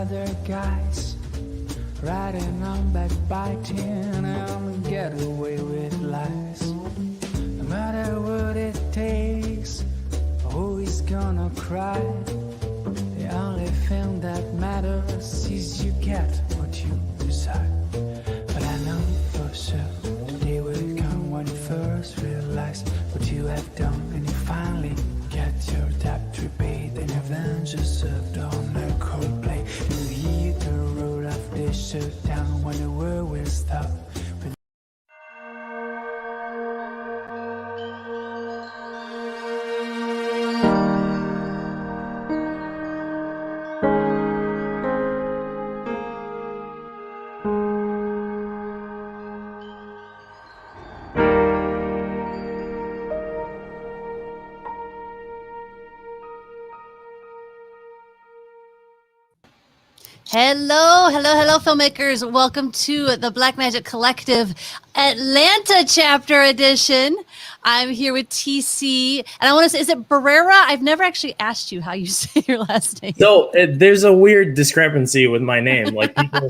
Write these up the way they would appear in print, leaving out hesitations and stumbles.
other guys riding on backbiting and get away with lies. No matter what it takes, who is gonna cry? The only thing that matters is you get what you decide. But I know for sure today will come when you first realize what you have done, and you finally get your debt repaid, and revenge is served on a cold plate. You hear the roll of the shutdown when the world will stop. Hello, filmmakers. Welcome to the Black Magic Collective Atlanta Chapter Edition. I'm here with TC, and I want to say, is it Barrera? I've never actually asked you how you say your last name. So there's a weird discrepancy with my name. Like, people,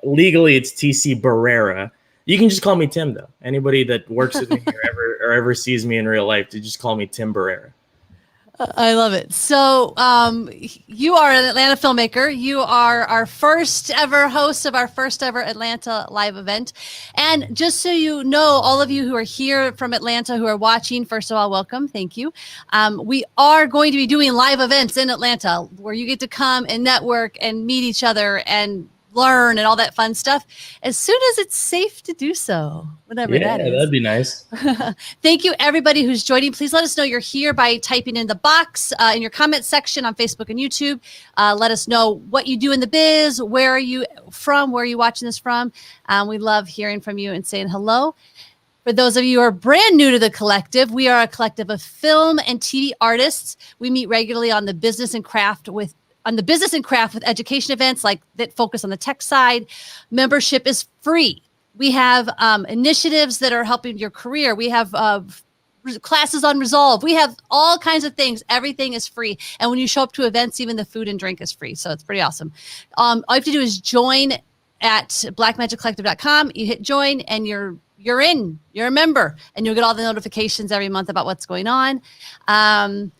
legally it's TC Barrera. You can just call me Tim, though. Anybody that works with me or ever sees me in real life, to just call me Tim Barrera. I love it. So you are an Atlanta filmmaker. You are our first ever host of our first ever Atlanta live event. And just so you know, all of you who are here from Atlanta who are watching, first of all, welcome. Thank you. We are going to be doing live events in Atlanta where you get to come and network and meet each other and learn and all that fun stuff as soon as it's safe to do so, whatever that is. Yeah, that'd be nice. Thank you, everybody who's joining. Please let us know you're here by typing in the box in your comment section on Facebook and YouTube. Let us know what you do in the biz, where are you from, where are you watching this from. We love hearing from you and saying hello. For those of you who are brand new to the collective, we are a collective of film and TV artists. We meet regularly on the business and craft with education events like that focus on the tech side. Membership is free. We have initiatives that are helping your career. We have classes on Resolve. We have all kinds of things. Everything is free. And when you show up to events, even the food and drink is free. So it's pretty awesome. All you have to do is join at blackmagiccollective.com. You hit join and you're in. You're a member. And you'll get all the notifications every month about what's going on. And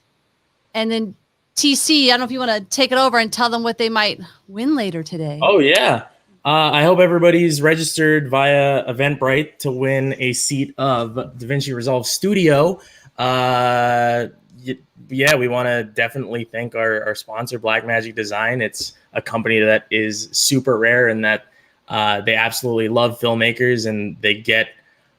then TC, I don't know if you want to take it over and tell them what they might win later today. Oh, yeah. I hope everybody's registered via Eventbrite to win a seat of Davince Resolve Studio. Yeah, we want to definitely thank our sponsor, Black Magic Design. It's a company that is super rare in that they absolutely love filmmakers, and they get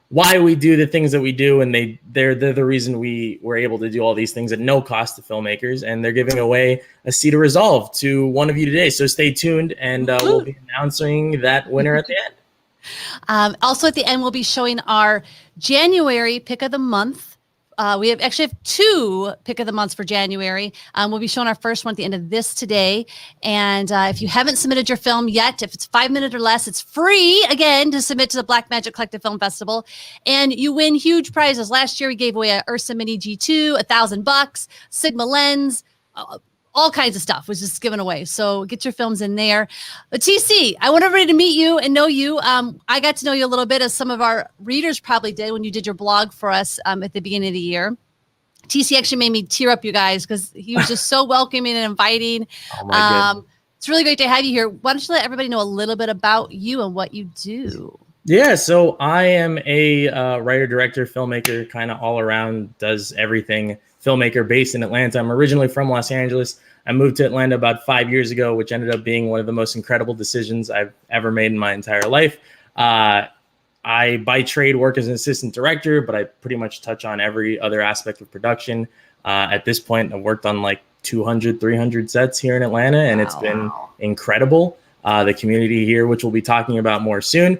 why we do the things that we do, and they're the reason we were able to do all these things at no cost to filmmakers, and they're giving away a seat of Resolve to one of you today. So stay tuned, and we'll be announcing that winner at the end. Also at the end, we'll be showing our January pick of the month. We actually have two pick of the months for January. We'll be showing our first one at the end of this today. And if you haven't submitted your film yet, if it's 5 minutes or less, it's free again to submit to the Black Magic Collective Film Festival. And you win huge prizes. Last year we gave away a Ursa Mini G2, $1,000, Sigma lens, all kinds of stuff was just given away. So get your films in there. But TC, I want everybody to meet you and know you. I got to know you a little bit, as some of our readers probably did when you did your blog for us at the beginning of the year. TC actually made me tear up, you guys, because he was just so welcoming and inviting. Oh my goodness. It's really great to have you here. Why don't you let everybody know a little bit about you and what you do? Yeah, so I am a writer, director, filmmaker, kind of all around, does everything filmmaker based in Atlanta. I'm originally from Los Angeles. I moved to Atlanta about 5 years ago, which ended up being one of the most incredible decisions I've ever made in my entire life. I, by trade, work as an assistant director, but I pretty much touch on every other aspect of production. At this point, I've worked on like 200, 300 sets here in Atlanta, and it's been incredible. The community here, which we'll be talking about more soon,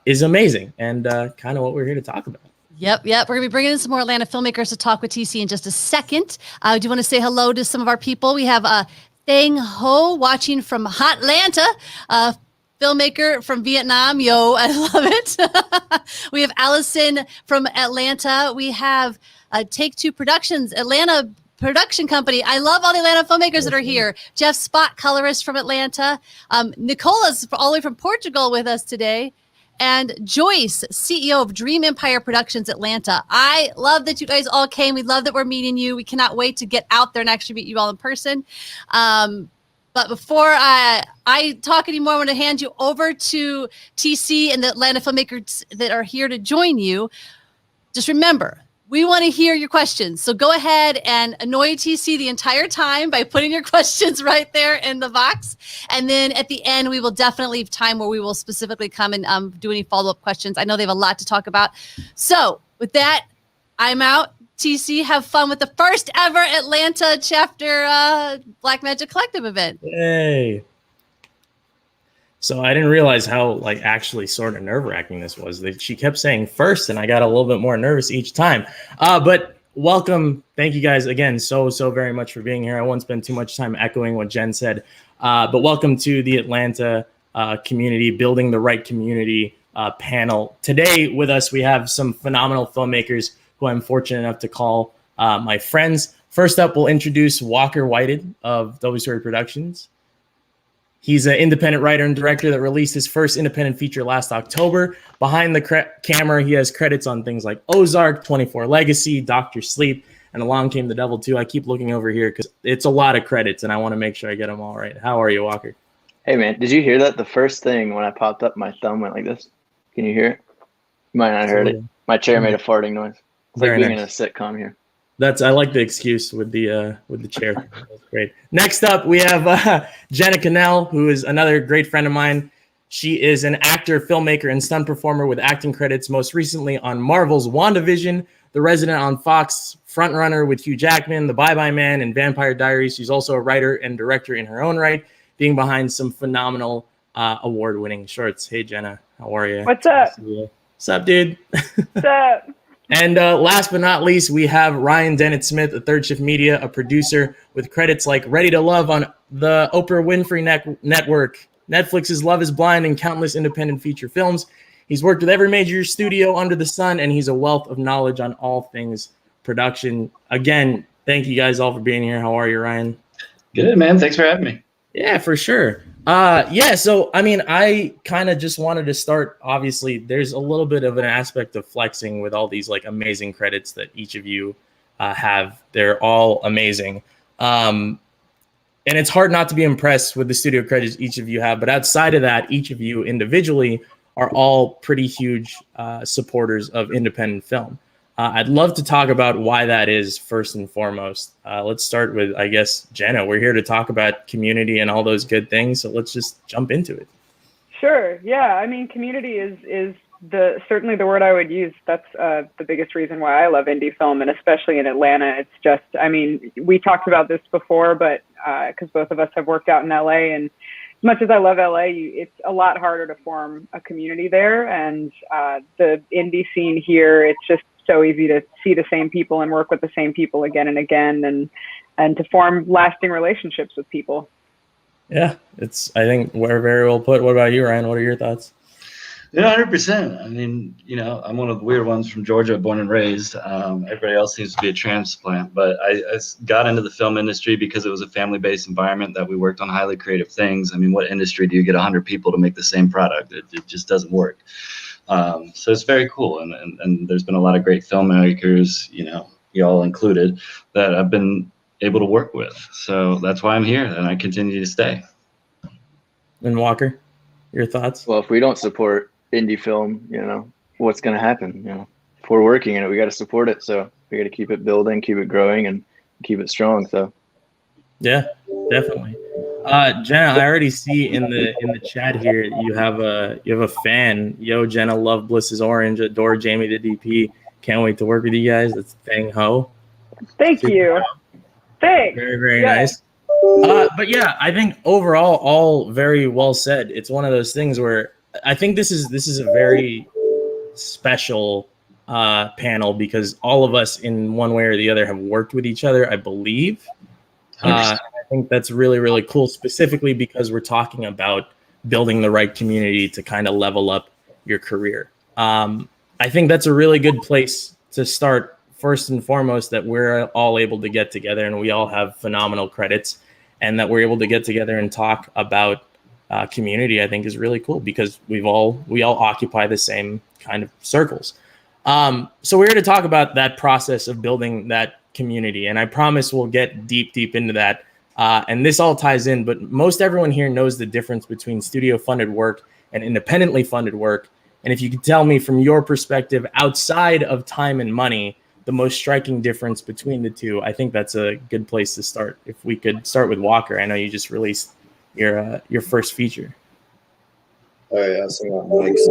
is amazing, and kind of what we're here to talk about. Yep. We're going to be bringing in some more Atlanta filmmakers to talk with TC in just a second. I do want to say hello to some of our people. We have Thang Ho watching from Hotlanta, filmmaker from Vietnam. Yo, I love it. We have Allison from Atlanta. We have Take Two Productions, Atlanta production company. I love all the Atlanta filmmakers that are here. Jeff Spot, colorist from Atlanta. Nicola's all the way from Portugal with us today. And Joyce, CEO of Dream Empire Productions Atlanta. I love that you guys all came. We love that we're meeting you. We cannot wait to get out there and actually meet you all in person. But before I talk anymore, I want to hand you over to TC and the Atlanta filmmakers that are here to join you. Just remember, we want to hear your questions. So go ahead and annoy TC the entire time by putting your questions right there in the box. And then at the end, we will definitely have time where we will specifically come and do any follow-up questions. I know they have a lot to talk about. So with that, I'm out. TC, have fun with the first ever Atlanta chapter Black Magic Collective event. Yay. So I didn't realize how actually sort of nerve-wracking this was. She kept saying first, and I got a little bit more nervous each time. But welcome. Thank you guys again so very much for being here. I won't spend too much time echoing what Jen said. But welcome to the Atlanta community, Building the Right Community panel. Today with us, we have some phenomenal filmmakers who I'm fortunate enough to call my friends. First up, we'll introduce Walker Whited of Double Story Productions. He's an independent writer and director that released his first independent feature last October. Behind the camera, he has credits on things like Ozark, 24 Legacy, Dr. Sleep, and Along Came the Devil too. I keep looking over here because it's a lot of credits, and I want to make sure I get them all right. How are you, Walker? Hey, man, did you hear that? The first thing when I popped up, my thumb went like this. Can you hear it? You might not have heard it. My chair made a farting noise. It's like being in a sitcom here. I like the excuse with the chair. That's great. Next up, we have Jenna Cannell, who is another great friend of mine. She is an actor, filmmaker, and stunt performer with acting credits, most recently on Marvel's WandaVision, The Resident on Fox, Frontrunner with Hugh Jackman, The Bye Bye Man, and Vampire Diaries. She's also a writer and director in her own right, being behind some phenomenal award-winning shorts. Hey, Jenna, how are you? What's up? What's up, dude? What's up? And last but not least, we have Ryan Dennett Smith of Third Shift Media, a producer with credits like Ready to Love on the Oprah Winfrey Network, Netflix's Love is Blind, and countless independent feature films. He's worked with every major studio under the sun, and he's a wealth of knowledge on all things production. Again, thank you guys all for being here. How are you, Ryan? Good, man. Thanks for having me. Yeah, for sure. So I mean, I kind of just wanted to start. Obviously, there's a little bit of an aspect of flexing with all these amazing credits that each of you have. They're all amazing. And it's hard not to be impressed with the studio credits each of you have. But outside of that, each of you individually are all pretty huge supporters of independent film. I'd love to talk about why that is first and foremost. Let's start with, I guess, Jenna. We're here to talk about community and all those good things. So let's just jump into it. Sure. Yeah. I mean, community is certainly the word I would use. That's the biggest reason why I love indie film, and especially in Atlanta. It's just, I mean, we talked about this before, but because both of us have worked out in LA, and as much as I love LA, it's a lot harder to form a community there. And the indie scene here, it's just so easy to see the same people and work with the same people again and again, and to form lasting relationships with people. Yeah, I think we're very well put. What about you, Ryan? What are your thoughts? Yeah, 100%. I mean, I'm one of the weird ones from Georgia, born and raised. Everybody else seems to be a transplant, but I got into the film industry because it was a family-based environment that we worked on highly creative things. I mean, what industry do you get 100 people to make the same product? It just doesn't work. So it's very cool. And there's been a lot of great filmmakers, y'all included, that I've been able to work with. So that's why I'm here, and I continue to stay. And Walker, your thoughts? Well, if we don't support indie film, what's going to happen? If we're working in it, we got to support it. So we got to keep it building, keep it growing, and keep it strong. So yeah, definitely. Jenna, I already see in the chat here you have a fan. Yo, Jenna, love Bliss is Orange. Adore Jamie the DP. Can't wait to work with you guys. That's Thang Ho. Thank you. Thanks. Very, very nice. But yeah, I think overall, all very well said. It's one of those things where I think this is a very special panel because all of us in one way or the other have worked with each other, I believe. I think that's really, really cool, specifically because we're talking about building the right community to kind of level up your career. I think that's a really good place to start first and foremost that we're all able to get together and we all have phenomenal credits, and that we're able to get together and talk about community, I think is really cool because we all occupy the same kind of circles. So we're here to talk about that process of building that community, and I promise we'll get deep into that. And this all ties in, but most everyone here knows the difference between studio funded work and independently funded work. And if you could tell me from your perspective, outside of time and money, the most striking difference between the two, I think that's a good place to start. If we could start with Walker, I know you just released your first feature. All right, I'll sing out mics.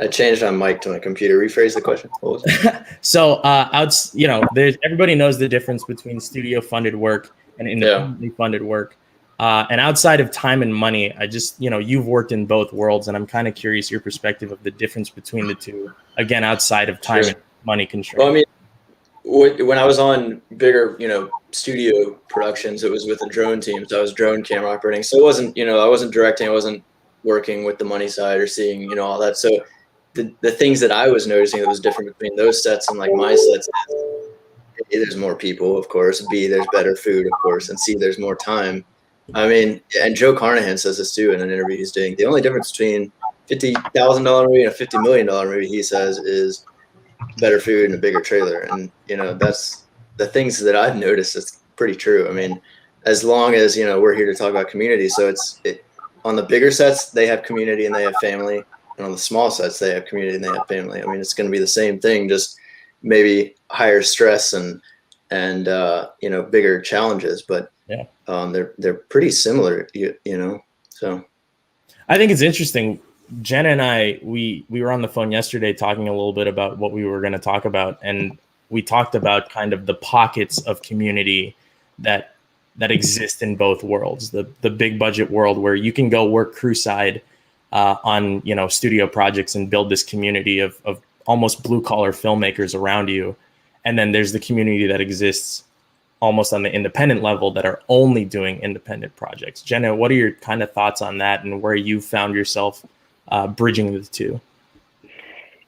I changed my mic to my computer. Rephrase the question. What was it? So, everybody knows the difference between studio funded work and independently funded work. And outside of time and money, I just, you've worked in both worlds, and I'm kind of curious your perspective of the difference between the two, again, outside of time and money constraints. Well, I mean, when I was on bigger, studio productions, it was with a drone team. So I was drone camera operating. So it wasn't, I wasn't directing. I wasn't working with the money side or seeing, all that. So the things that I was noticing that was different between those sets and like my sets, A, there's more people, of course. B, there's better food, of course. And C, there's more time. I mean, and Joe Carnahan says this too in an interview he's doing. The only difference between $50,000 movie and a $50 million movie, he says, is better food and a bigger trailer. And, that's the things that I've noticed. It's pretty true. I mean, as long as, we're here to talk about community. So on the bigger sets, they have community and they have family. And on the small sets, they have community and they have family. I mean, it's going to be the same thing, just maybe higher stress and bigger challenges. But yeah, they're pretty similar, So I think it's interesting. Jenna and I, we were on the phone yesterday talking a little bit about what we were going to talk about, and we talked about kind of the pockets of community that exist in both worlds. The big budget world where you can go work crew side on studio projects and build this community of almost blue collar filmmakers around you, and then there's the community that exists almost on the independent level that are only doing independent projects. Jenna, what are your kind of thoughts on that and where you found yourself bridging the two?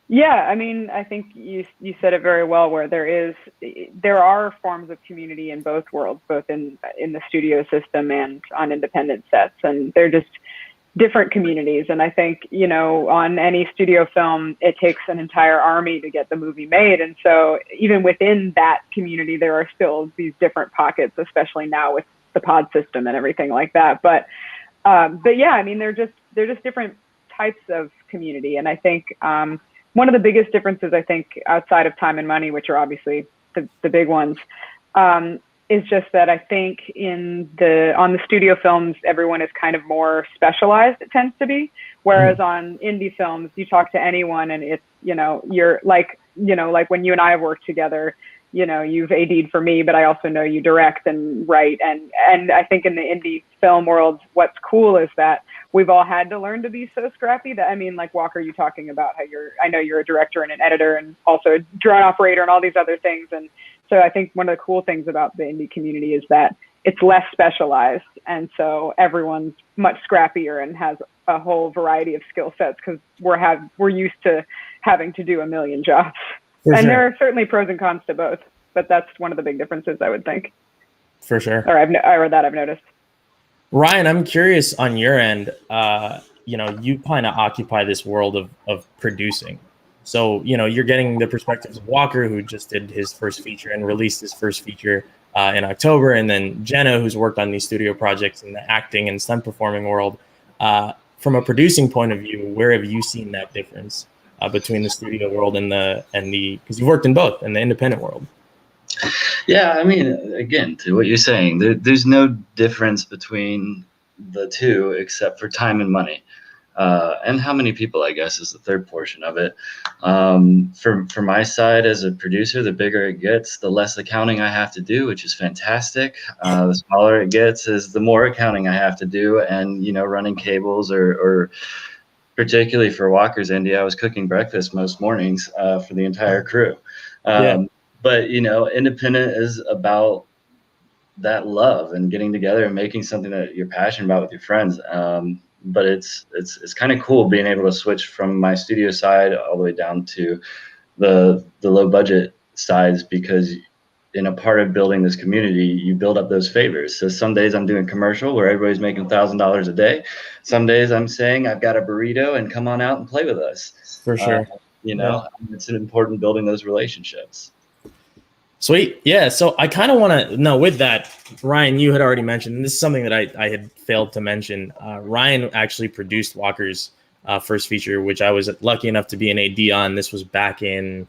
Yeah, I mean, I think you said it very well, where there are forms of community in both worlds, both in the studio system and on independent sets, and they're just different communities. And I think, on any studio film, it takes an entire army to get the movie made. And so even within that community, there are still these different pockets, especially now with the pod system and everything like that. But yeah, I mean, they're just different types of community. And I think one of the biggest differences, I think, outside of time and money, which are obviously the big ones, is just that I think on the studio films, everyone is kind of more specialized, it tends to be. Whereas on indie films, you talk to anyone and it's, you're like when you and I have worked together, you've AD'd for me, but I also know you direct and write. And I think in the indie film world, what's cool is that we've all had to learn to be so scrappy that, I mean, like Walker, you talking about how I know you're a director and an editor and also a drone operator and all these other things. And so I think one of the cool things about the indie community is that it's less specialized. And so everyone's much scrappier and has a whole variety of skill sets because we're used to having to do a million jobs. For and sure. there are certainly pros and cons to both, but that's one of the big differences, I would think. For sure. Or I've noticed. Ryan, I'm curious on your end, you kind of occupy this world of producing. So, you're getting the perspectives of Walker, who just did his first feature and released his first feature in October. And then Jenna, who's worked on these studio projects in the acting and stunt performing world. From a producing point of view, where have you seen that difference between the studio world and because you've worked in both, in the independent world? Yeah, I mean, again, to what you're saying, there's no difference between the two except for time and money. And how many people, I guess, is the third portion of it. For my side as a producer, the bigger it gets, the less accounting I have to do, which is fantastic. The smaller it gets is the more accounting I have to do, and running cables or particularly for Walker's India, I was cooking breakfast most mornings for the entire crew. But independent is about that love and getting together and making something that you're passionate about with your friends. but it's kind of cool being able to switch from my studio side all the way down to the low budget sides, because in a part of building this community, you build up those favors. So some days I'm doing commercial where everybody's making $1,000 a day. Some days I'm saying I've got a burrito and come on out and play with us. For sure. It's important building those relationships. Sweet. Yeah. So I kind of want to know, with that, Ryan, you had already mentioned, and this is something that I had failed to mention. Ryan actually produced Walker's first feature, which I was lucky enough to be an AD on. This was back in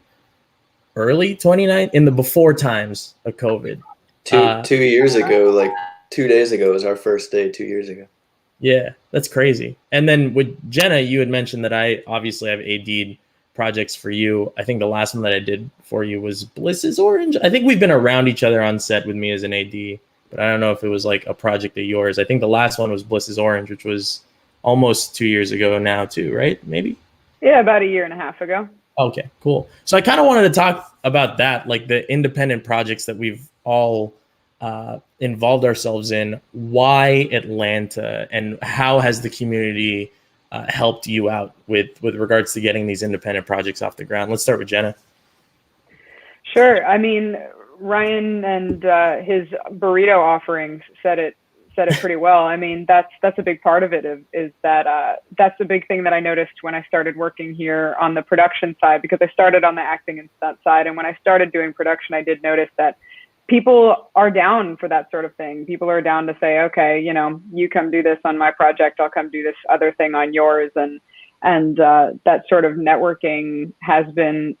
early 29, in the before times of COVID. 2 years ago, like 2 days ago was our first day 2 years ago. Yeah, that's crazy. And then with Jenna, you had mentioned that I obviously have AD'd projects for you. I think the last one that I did for you was Bliss's Orange. I think we've been around each other on set with me as an AD, but I don't know if it was like a project of yours. I think the last one was Bliss's Orange, which was almost 2 years ago now too, right? Maybe? Yeah, about a year and a half ago. Okay, cool. So I kind of wanted to talk about that, like the independent projects that we've all involved ourselves in. Why Atlanta, and how has the community helped you out with regards to getting these independent projects off the ground? Let's start with Jenna. Sure. I mean, Ryan and his burrito offerings said it pretty well. I mean, that's a big part of it, is that that's a big thing that I noticed when I started working here on the production side, because I started on the acting and stunt side. And when I started doing production, I did notice that people are down for that sort of thing. People are down to say, okay, you come do this on my project, I'll come do this other thing on yours. And that sort of networking has been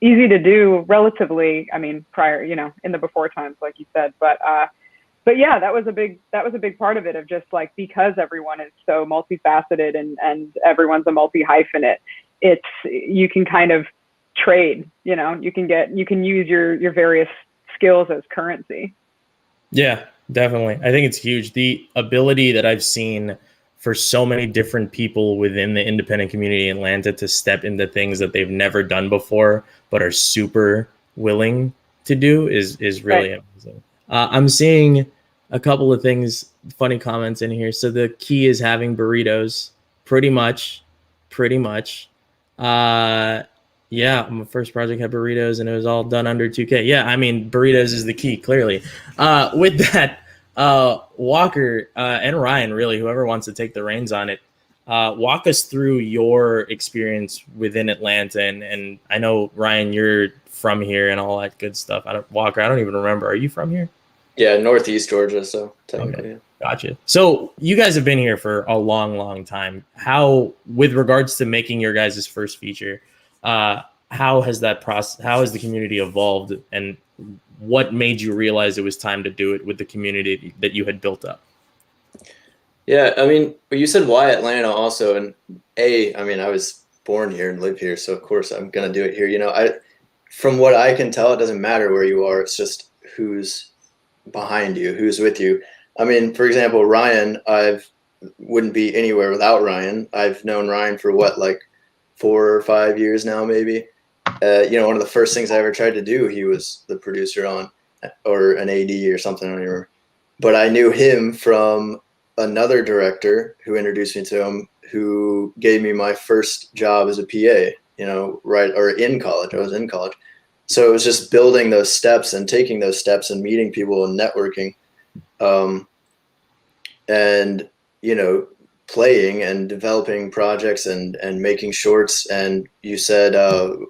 easy to do relatively, I mean, prior, in the before times, like you said, but yeah, that was a big part of it, of just like, because everyone is so multifaceted and everyone's a multi-hyphenate, you can kind of trade, you can use your various skills as currency. Yeah, definitely. I think it's huge. The ability that I've seen for so many different people within the independent community in Atlanta to step into things that they've never done before, but are super willing to do is really amazing. I'm seeing a couple of things, funny comments in here. So the key is having burritos, pretty much. Yeah, my first project had burritos and it was all done under 2K. Yeah, I mean, burritos is the key, clearly. With that, Walker and Ryan, really, whoever wants to take the reins on it, walk us through your experience within Atlanta. And I know, Ryan, you're from here and all that good stuff. Walker, I don't even remember. Are you from here? Yeah, Northeast Georgia, so technically. Okay. Gotcha. So you guys have been here for a long, long time. How, with regards to making your guys' first feature, how has the community evolved, and what made you realize it was time to do it with the community that you had built up? Yeah, I mean, you said why Atlanta also, and I mean, I was born here and live here, so of course I'm gonna do it here. From what I can tell, it doesn't matter where you are. It's just who's behind you, who's with you. I mean, for example, Ryan, wouldn't be anywhere without Ryan. I've known Ryan for like 4 or 5 years now, maybe. One of the first things I ever tried to do, he was the producer on, or an AD or something, I don't even remember. But I knew him from another director who introduced me to him, who gave me my first job as a PA, in college. I was in college. So it was just building those steps and taking those steps and meeting people and networking. And playing and developing projects and making shorts. And you said,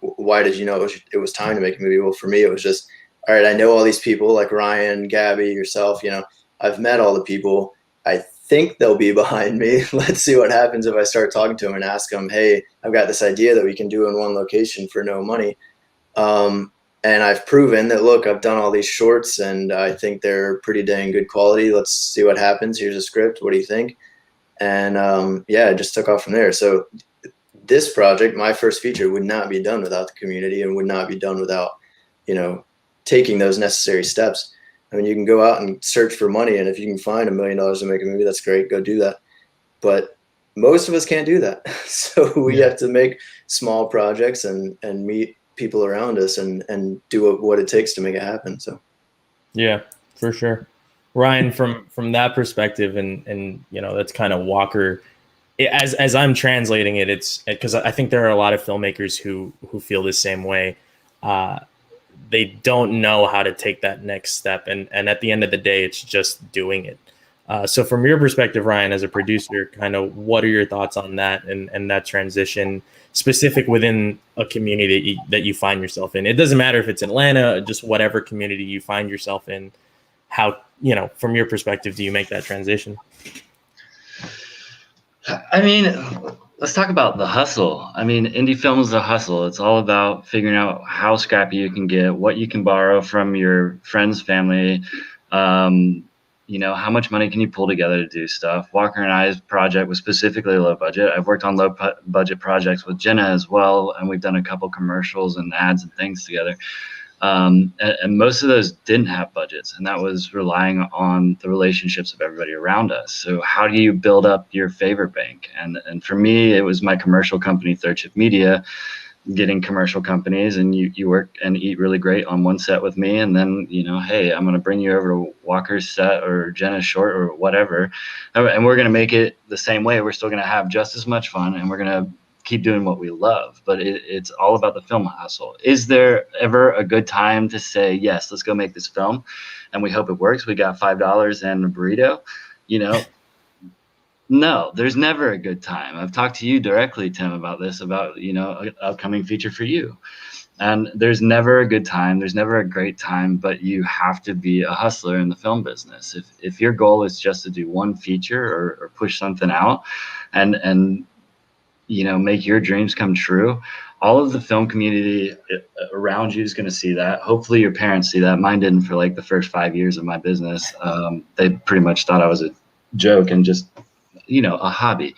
why did you know it was time to make a movie? Well, for me, it was just, all right, I know all these people like Ryan, Gabby, yourself, I've met all the people. I think they'll be behind me. Let's see what happens if I start talking to them and ask them, hey, I've got this idea that we can do in one location for no money. And I've proven that, look, I've done all these shorts and I think they're pretty dang good quality. Let's see what happens. Here's a script. What do you think? And it just took off from there. So this project, my first feature, would not be done without the community and would not be done without, taking those necessary steps. I mean, you can go out and search for money, and if you can find $1 million to make a movie, that's great. Go do that. But most of us can't do that. So we have to make small projects and meet people around us and do what it takes to make it happen. So, yeah, for sure. Ryan, from that perspective, and that's kind of Walker as I'm translating it, it's because I think there are a lot of filmmakers who feel the same way. They don't know how to take that next step, and at the end of the day, it's just doing it. So from your perspective, Ryan, as a producer, kind of what are your thoughts on that and that transition specific within a community that you find yourself in? It doesn't matter if it's Atlanta, just whatever community you find yourself in. How, from your perspective, do you make that transition? I mean, let's talk about the hustle. I mean, indie film is a hustle. It's all about figuring out how scrappy you can get, what you can borrow from your friends, family. How much money can you pull together to do stuff? Walker and I's project was specifically low budget. I've worked on low budget projects with Jenna as well, and we've done a couple commercials and ads and things together. And most of those didn't have budgets, and that was relying on the relationships of everybody around us. So how do you build up your favor bank? And for me, it was my commercial company, Third Shift Media, getting commercial companies, and you work and eat really great on one set with me, and then hey, I'm going to bring you over to Walker's set or Jenna's short or whatever, and we're going to make it the same way. We're still going to have just as much fun, and we're going to keep doing what we love. But it's all about the film hustle. Is there ever a good time to say, yes, let's go make this film, and we hope it works, we got $5 and a burrito? No, there's never a good time. I've talked to you directly, Tim, about this, about an upcoming feature for you, and there's never a good time, there's never a great time, but you have to be a hustler in the film business. If your goal is just to do one feature or push something out and make your dreams come true, all of the film community around you is going to see that. Hopefully your parents see that. Mine didn't for like the first 5 years of my business. They pretty much thought I was a joke and just, a hobby.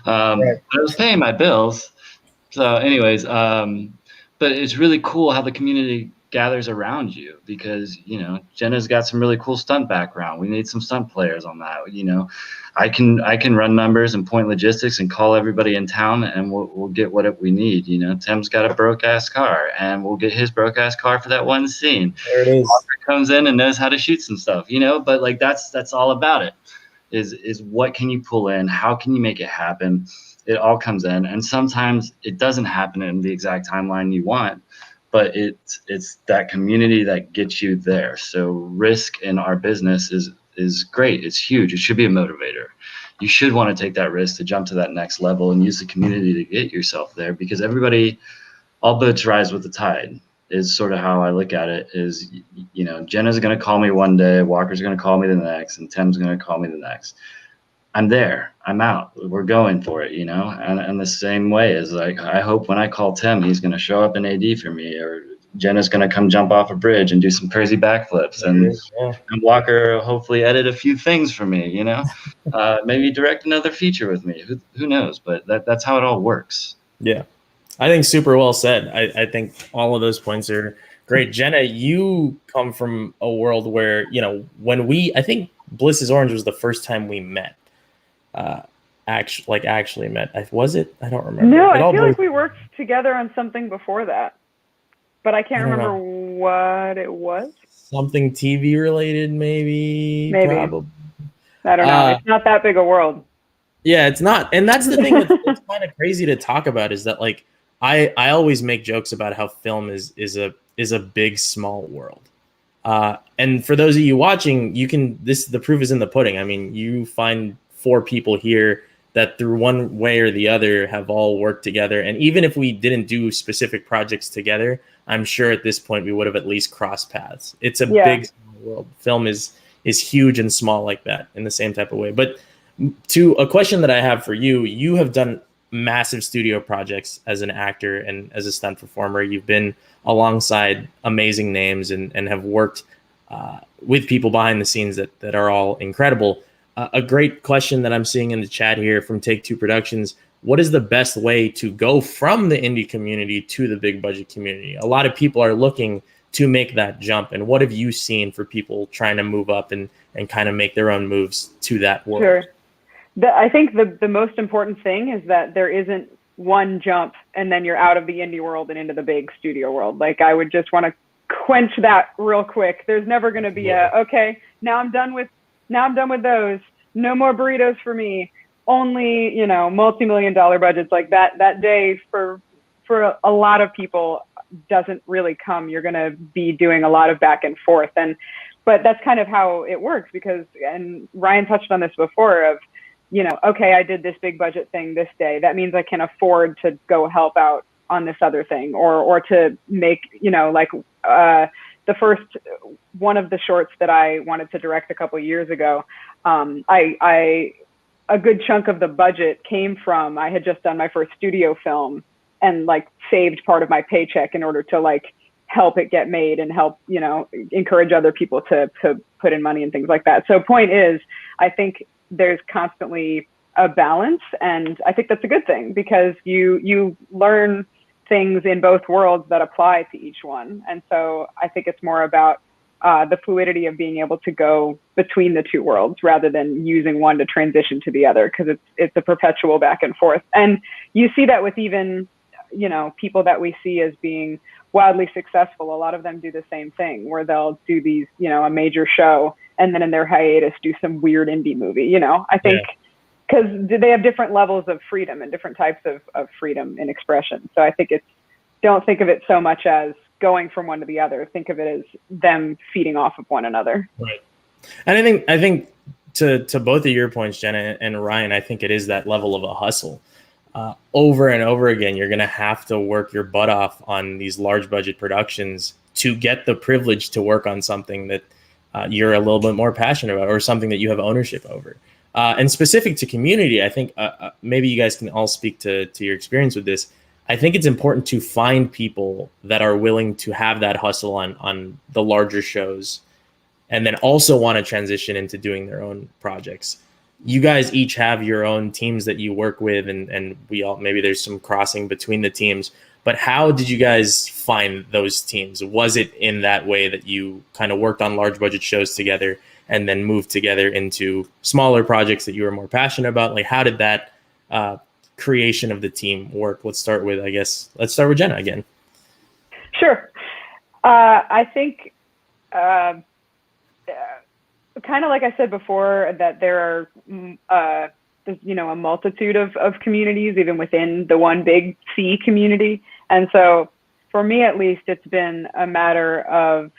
Right. I was paying my bills. So anyways, but it's really cool how the community gathers around you, because Jenna's got some really cool stunt background. We need some stunt players on that. I can run numbers and point logistics and call everybody in town, and we'll get what we need. Tim's got a broke ass car, and we'll get his broke ass car for that one scene. There it is. Walker comes in and knows how to shoot some stuff, but like that's all about it. Is what can you pull in? How can you make it happen? It all comes in, and sometimes it doesn't happen in the exact timeline you want, but it's that community that gets you there. So risk in our business is great. It's huge. It should be a motivator. You should want to take that risk to jump to that next level and use the community to get yourself there, because all boats rise with the tide is sort of how I look at it. Is, Jenna's going to call me one day, Walker's going to call me the next, and Tim's going to call me the next. I'm there. I'm out. We're going for it, and the same way is like, I hope when I call Tim, he's going to show up in AD for me, or Jenna's going to come jump off a bridge and do some crazy backflips, and Walker will hopefully edit a few things for me, maybe direct another feature with me. Who knows? But that's how it all works. Yeah. I think super well said. I think all of those points are great. Jenna, you come from a world where, I think Bliss is Orange was the first time we met. Actually met. Was it? I don't remember. No, I feel like we worked together on something before that, but I can't remember what it was. Something TV related, maybe. Probably. I don't know. It's not that big a world. Yeah, it's not. And that's the thing that's kind of crazy to talk about, is that like I always make jokes about how film is a big small world. And for those of you watching, the proof is in the pudding. I mean, you find 4 people here that through one way or the other have all worked together. And even if we didn't do specific projects together, I'm sure at this point we would have at least crossed paths. It's a big small world. Film is huge and small like that in the same type of way. But to a question that I have for you, you have done massive studio projects as an actor and as a stunt performer. You've been alongside amazing names and have worked with people behind the scenes that are all incredible. A great question that I'm seeing in the chat here from Take Two Productions: what is the best way to go from the indie community to the big budget community? A lot of people are looking to make that jump. And what have you seen for people trying to move up and kind of make their own moves to that world? Sure. I think the most important thing is that there isn't one jump and then you're out of the indie world and into the big studio world. Like, I would just want to quench that real quick. There's never going to be okay, now I'm done with those. No more burritos for me. only, you know, multi-million-dollar budgets, like that day for a lot of people doesn't really come. You're going to be doing a lot of back and forth. But that's kind of how it works, because, and Ryan touched on this before, of, you know, okay, I did this big budget thing this day. That means I can afford to go help out on this other thing, or to make, you know, like the first one of the shorts that I wanted to direct a couple of years ago, a good chunk of the budget came from, I had just done my first studio film and like saved part of my paycheck in order to like help it get made and help, you know, encourage other people to put in money and things like that. So point is, I think there's constantly a balance, and I think that's a good thing, because you learn things in both worlds that apply to each one. And so I think it's more about the fluidity of being able to go between the two worlds rather than using one to transition to the other, because it's a perpetual back and forth. And you see that with even, you know, people that we see as being wildly successful. A lot of them do the same thing, where they'll do these, you know, a major show, and then in their hiatus do some weird indie movie, you know. I think because they have different levels of freedom and different types of freedom in expression. So I think don't think of it so much as going from one to the other. Think of it as them feeding off of one another. Right. And I think to both of your points, Jenna and Ryan, I think it is that level of a hustle. Over and over again, you're going to have to work your butt off on these large budget productions to get the privilege to work on something that you're a little bit more passionate about, or something that you have ownership over. And specific to community, I think maybe you guys can all speak to your experience with this. I think it's important to find people that are willing to have that hustle on the larger shows, and then also want to transition into doing their own projects. You guys each have your own teams that you work with, and we all, maybe there's some crossing between the teams, but how did you guys find those teams? Was it in that way that you kind of worked on large budget shows together and then moved together into smaller projects that you were more passionate about? Like, how did that creation of the team work? Let's start with Jenna again. Sure. I think kind of like I said before, that there are, you know, a multitude of communities, even within the one big C community. And so for me, at least, it's been a matter of,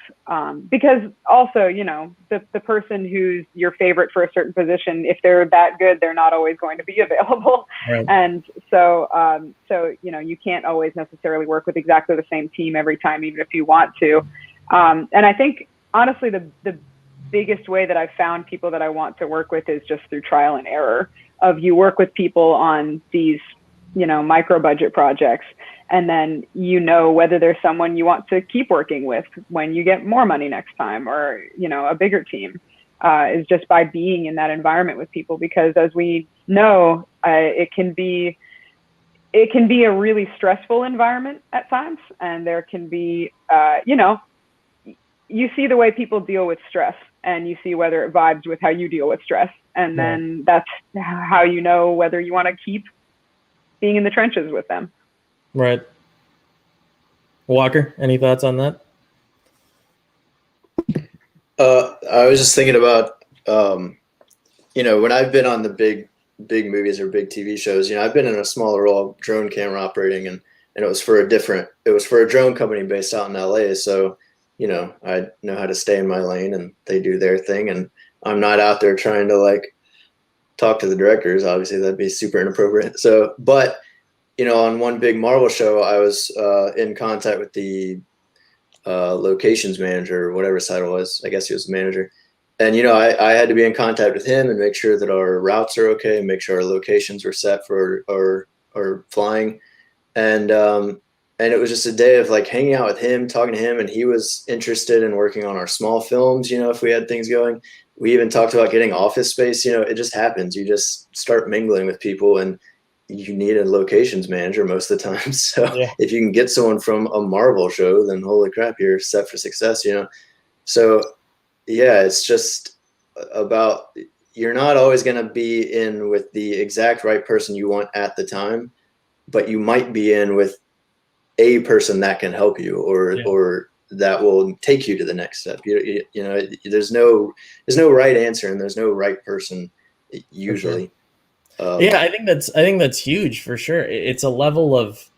because also, you know, the person who's your favorite for a certain position, if they're that good, they're not always going to be available. Right. And so, you know, you can't always necessarily work with exactly the same team every time, even if you want to. And I think, honestly, the biggest way that I've found people that I want to work with is just through trial and error. Of you work with people on these, you know, micro budget projects, and then you know whether there's someone you want to keep working with when you get more money next time, or, you know, a bigger team, is just by being in that environment with people. Because as we know, it can be a really stressful environment at times, and there can be, you know, you see the way people deal with stress, and you see whether it vibes with how you deal with stress. And then that's how you know whether you want to keep being in the trenches with them. Right. Walker, any thoughts on that? I was just thinking about, you know, when I've been on the big movies or big TV shows, you know, I've been in a smaller role, drone camera operating, and it was for a drone company based out in LA. So, you know, I know how to stay in my lane, and they do their thing, and I'm not out there trying to like talk to the directors. Obviously, that'd be super inappropriate. So, but, you know, on one big Marvel show, I was in contact with the locations manager, or whatever his title was. I guess he was the manager. And, you know, I had to be in contact with him and make sure that our routes are okay, and make sure our locations were set for our flying. And it was just a day of like hanging out with him, talking to him, and he was interested in working on our small films, you know, if we had things going. We even talked about getting office space. You know, it just happens. You just start mingling with people, and you need a locations manager most of the time. So if you can get someone from a Marvel show, then holy crap, you're set for success, you know? So yeah, it's just about, you're not always going to be in with the exact right person you want at the time, but you might be in with a person that can help you, or that will take you to the next step. You know, there's no right answer, and there's no right person usually. Yeah, I think that's huge for sure. It's a level of,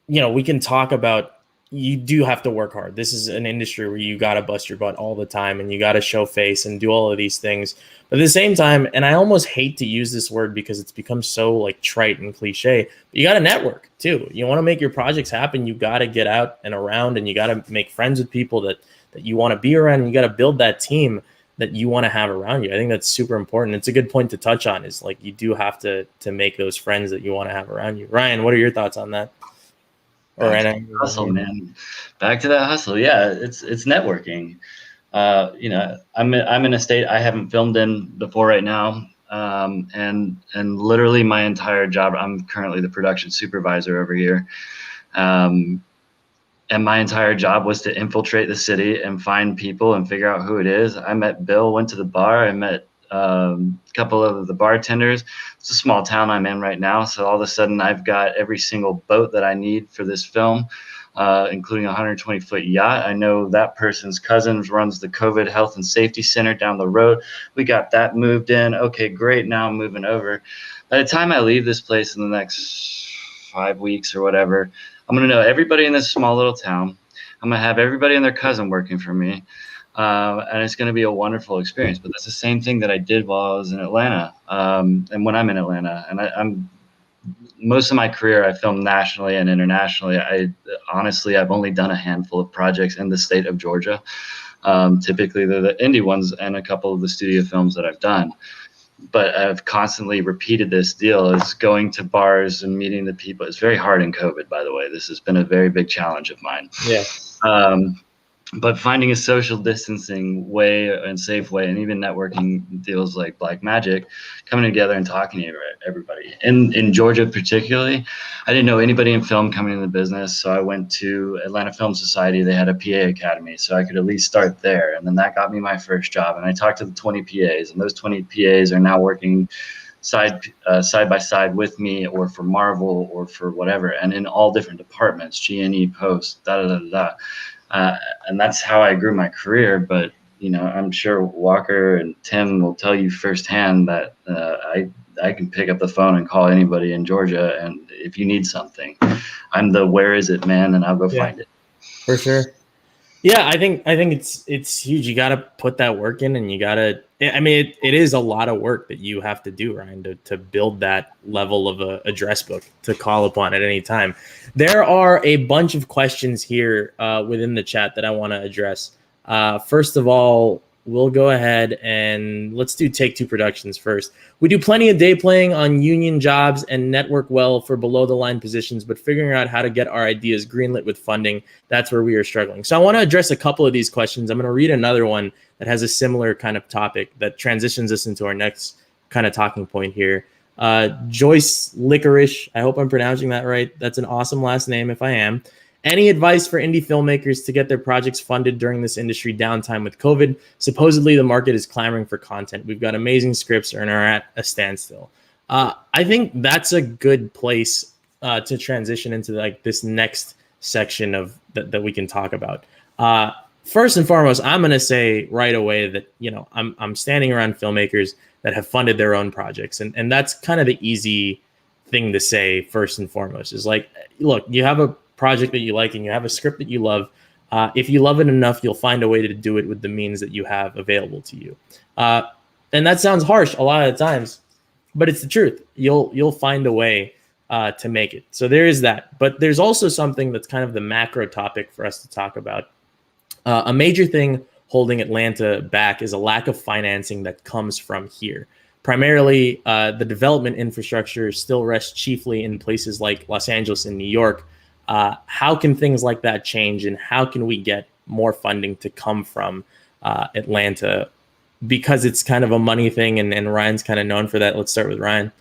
we can talk about, you do have to work hard. This is an industry where you got to bust your butt all the time and you got to show face and do all of these things. But at the same time, and I almost hate to use this word because it's become so like trite and cliche, but you got to network too. You want to make your projects happen. You got to get out and around, and you got to make friends with people that you want to be around, and you got to build that team that you want to have around you. I think that's super important. It's a good point to touch on, is like, you do have to make those friends that you want to have around you. Ryan, what are your thoughts on that? Hustle, man. Back to that hustle. Yeah, it's networking. I'm in a state I haven't filmed in before right now, and literally my entire job. I'm currently the production supervisor over here, and my entire job was to infiltrate the city and find people and figure out who it is. I met Bill, went to the bar. I met a couple of the bartenders. It's a small town I'm in right now, so all of a sudden I've got every single boat that I need for this film, including a 120-foot yacht. I know that person's cousin runs the COVID Health and Safety Center down the road. We got that moved in. Okay, great. Now I'm moving over. By the time I leave this place in the next 5 weeks or whatever, I'm going to know everybody in this small little town. I'm going to have everybody and their cousin working for me. And it's going to be a wonderful experience. But that's the same thing that I did while I was in Atlanta, and when I'm in Atlanta. And I'm most of my career, I filmed nationally and internationally. I've only done a handful of projects in the state of Georgia. Typically, they're the indie ones and a couple of the studio films that I've done. But I've constantly repeated this deal, is going to bars and meeting the people. It's very hard in COVID, by the way. This has been a very big challenge of mine. Yeah. But finding a social distancing way and safe way, and even networking deals like Black Magic, coming together and talking to everybody. In Georgia particularly, I didn't know anybody in film coming into the business, so I went to Atlanta Film Society. They had a PA academy, so I could at least start there. And then that got me my first job. And I talked to the 20 PAs, and those 20 PAs are now working side by side with me, or for Marvel, or for whatever, and in all different departments, G&E, post, and that's how I grew my career. But I'm sure Walker and Tim will tell you firsthand that I can pick up the phone and call anybody in Georgia, and if you need something, I'm the where is it man, and I'll go find it. For sure. Yeah, I think it's huge. You got to put that work in, and you got to. I mean, it is a lot of work that you have to do, Ryan, to build that level of a address book to call upon at any time. There are a bunch of questions here within the chat that I want to address. First of all, we'll go ahead and let's do Take Two Productions first. We do plenty of day playing on union jobs and network well for below the line positions, but figuring out how to get our ideas greenlit with funding, that's where we are struggling. So I want to address a couple of these questions. I'm going to read another one that has a similar kind of topic that transitions us into our next kind of talking point here. Joyce Licorice, I hope I'm pronouncing that right. That's an awesome last name if I am. Any advice for indie filmmakers to get their projects funded during this industry downtime with COVID? Supposedly the market is clamoring for content. We've got amazing scripts and are at a standstill. I think that's a good place to transition into like this next section of that we can talk about. First and foremost, I'm going to say right away that, I'm standing around filmmakers that have funded their own projects. And that's kind of the easy thing to say first and foremost, is like, look, you have a project that you like and you have a script that you love. If you love it enough, you'll find a way to do it with the means that you have available to you. And that sounds harsh a lot of the times, but it's the truth. You'll find a way to make it. So there is that. But there's also something that's kind of the macro topic for us to talk about. A major thing holding Atlanta back is a lack of financing that comes from here. Primarily, the development infrastructure still rests chiefly in places like Los Angeles and New York. How can things like that change, and how can we get more funding to come from Atlanta? Because it's kind of a money thing, and Ryan's kind of known for that. Let's start with Ryan.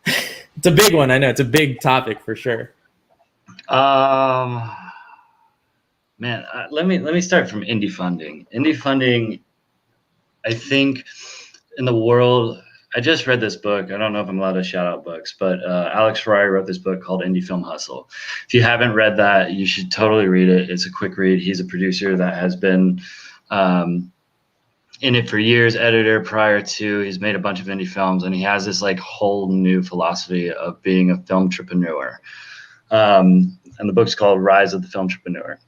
It's a big one. I know it's a big topic for sure. Man, let me start from indie funding. Indie funding, I think, in the world. I just read this book. I don't know if I'm allowed to shout out books, but Alex Ferrari wrote this book called Indie Film Hustle. If you haven't read that, you should totally read it. It's a quick read. He's a producer that has been in it for years, editor prior to. He's made a bunch of indie films, and he has this like whole new philosophy of being a film entrepreneur. And the book's called Rise of the Film Entrepreneur.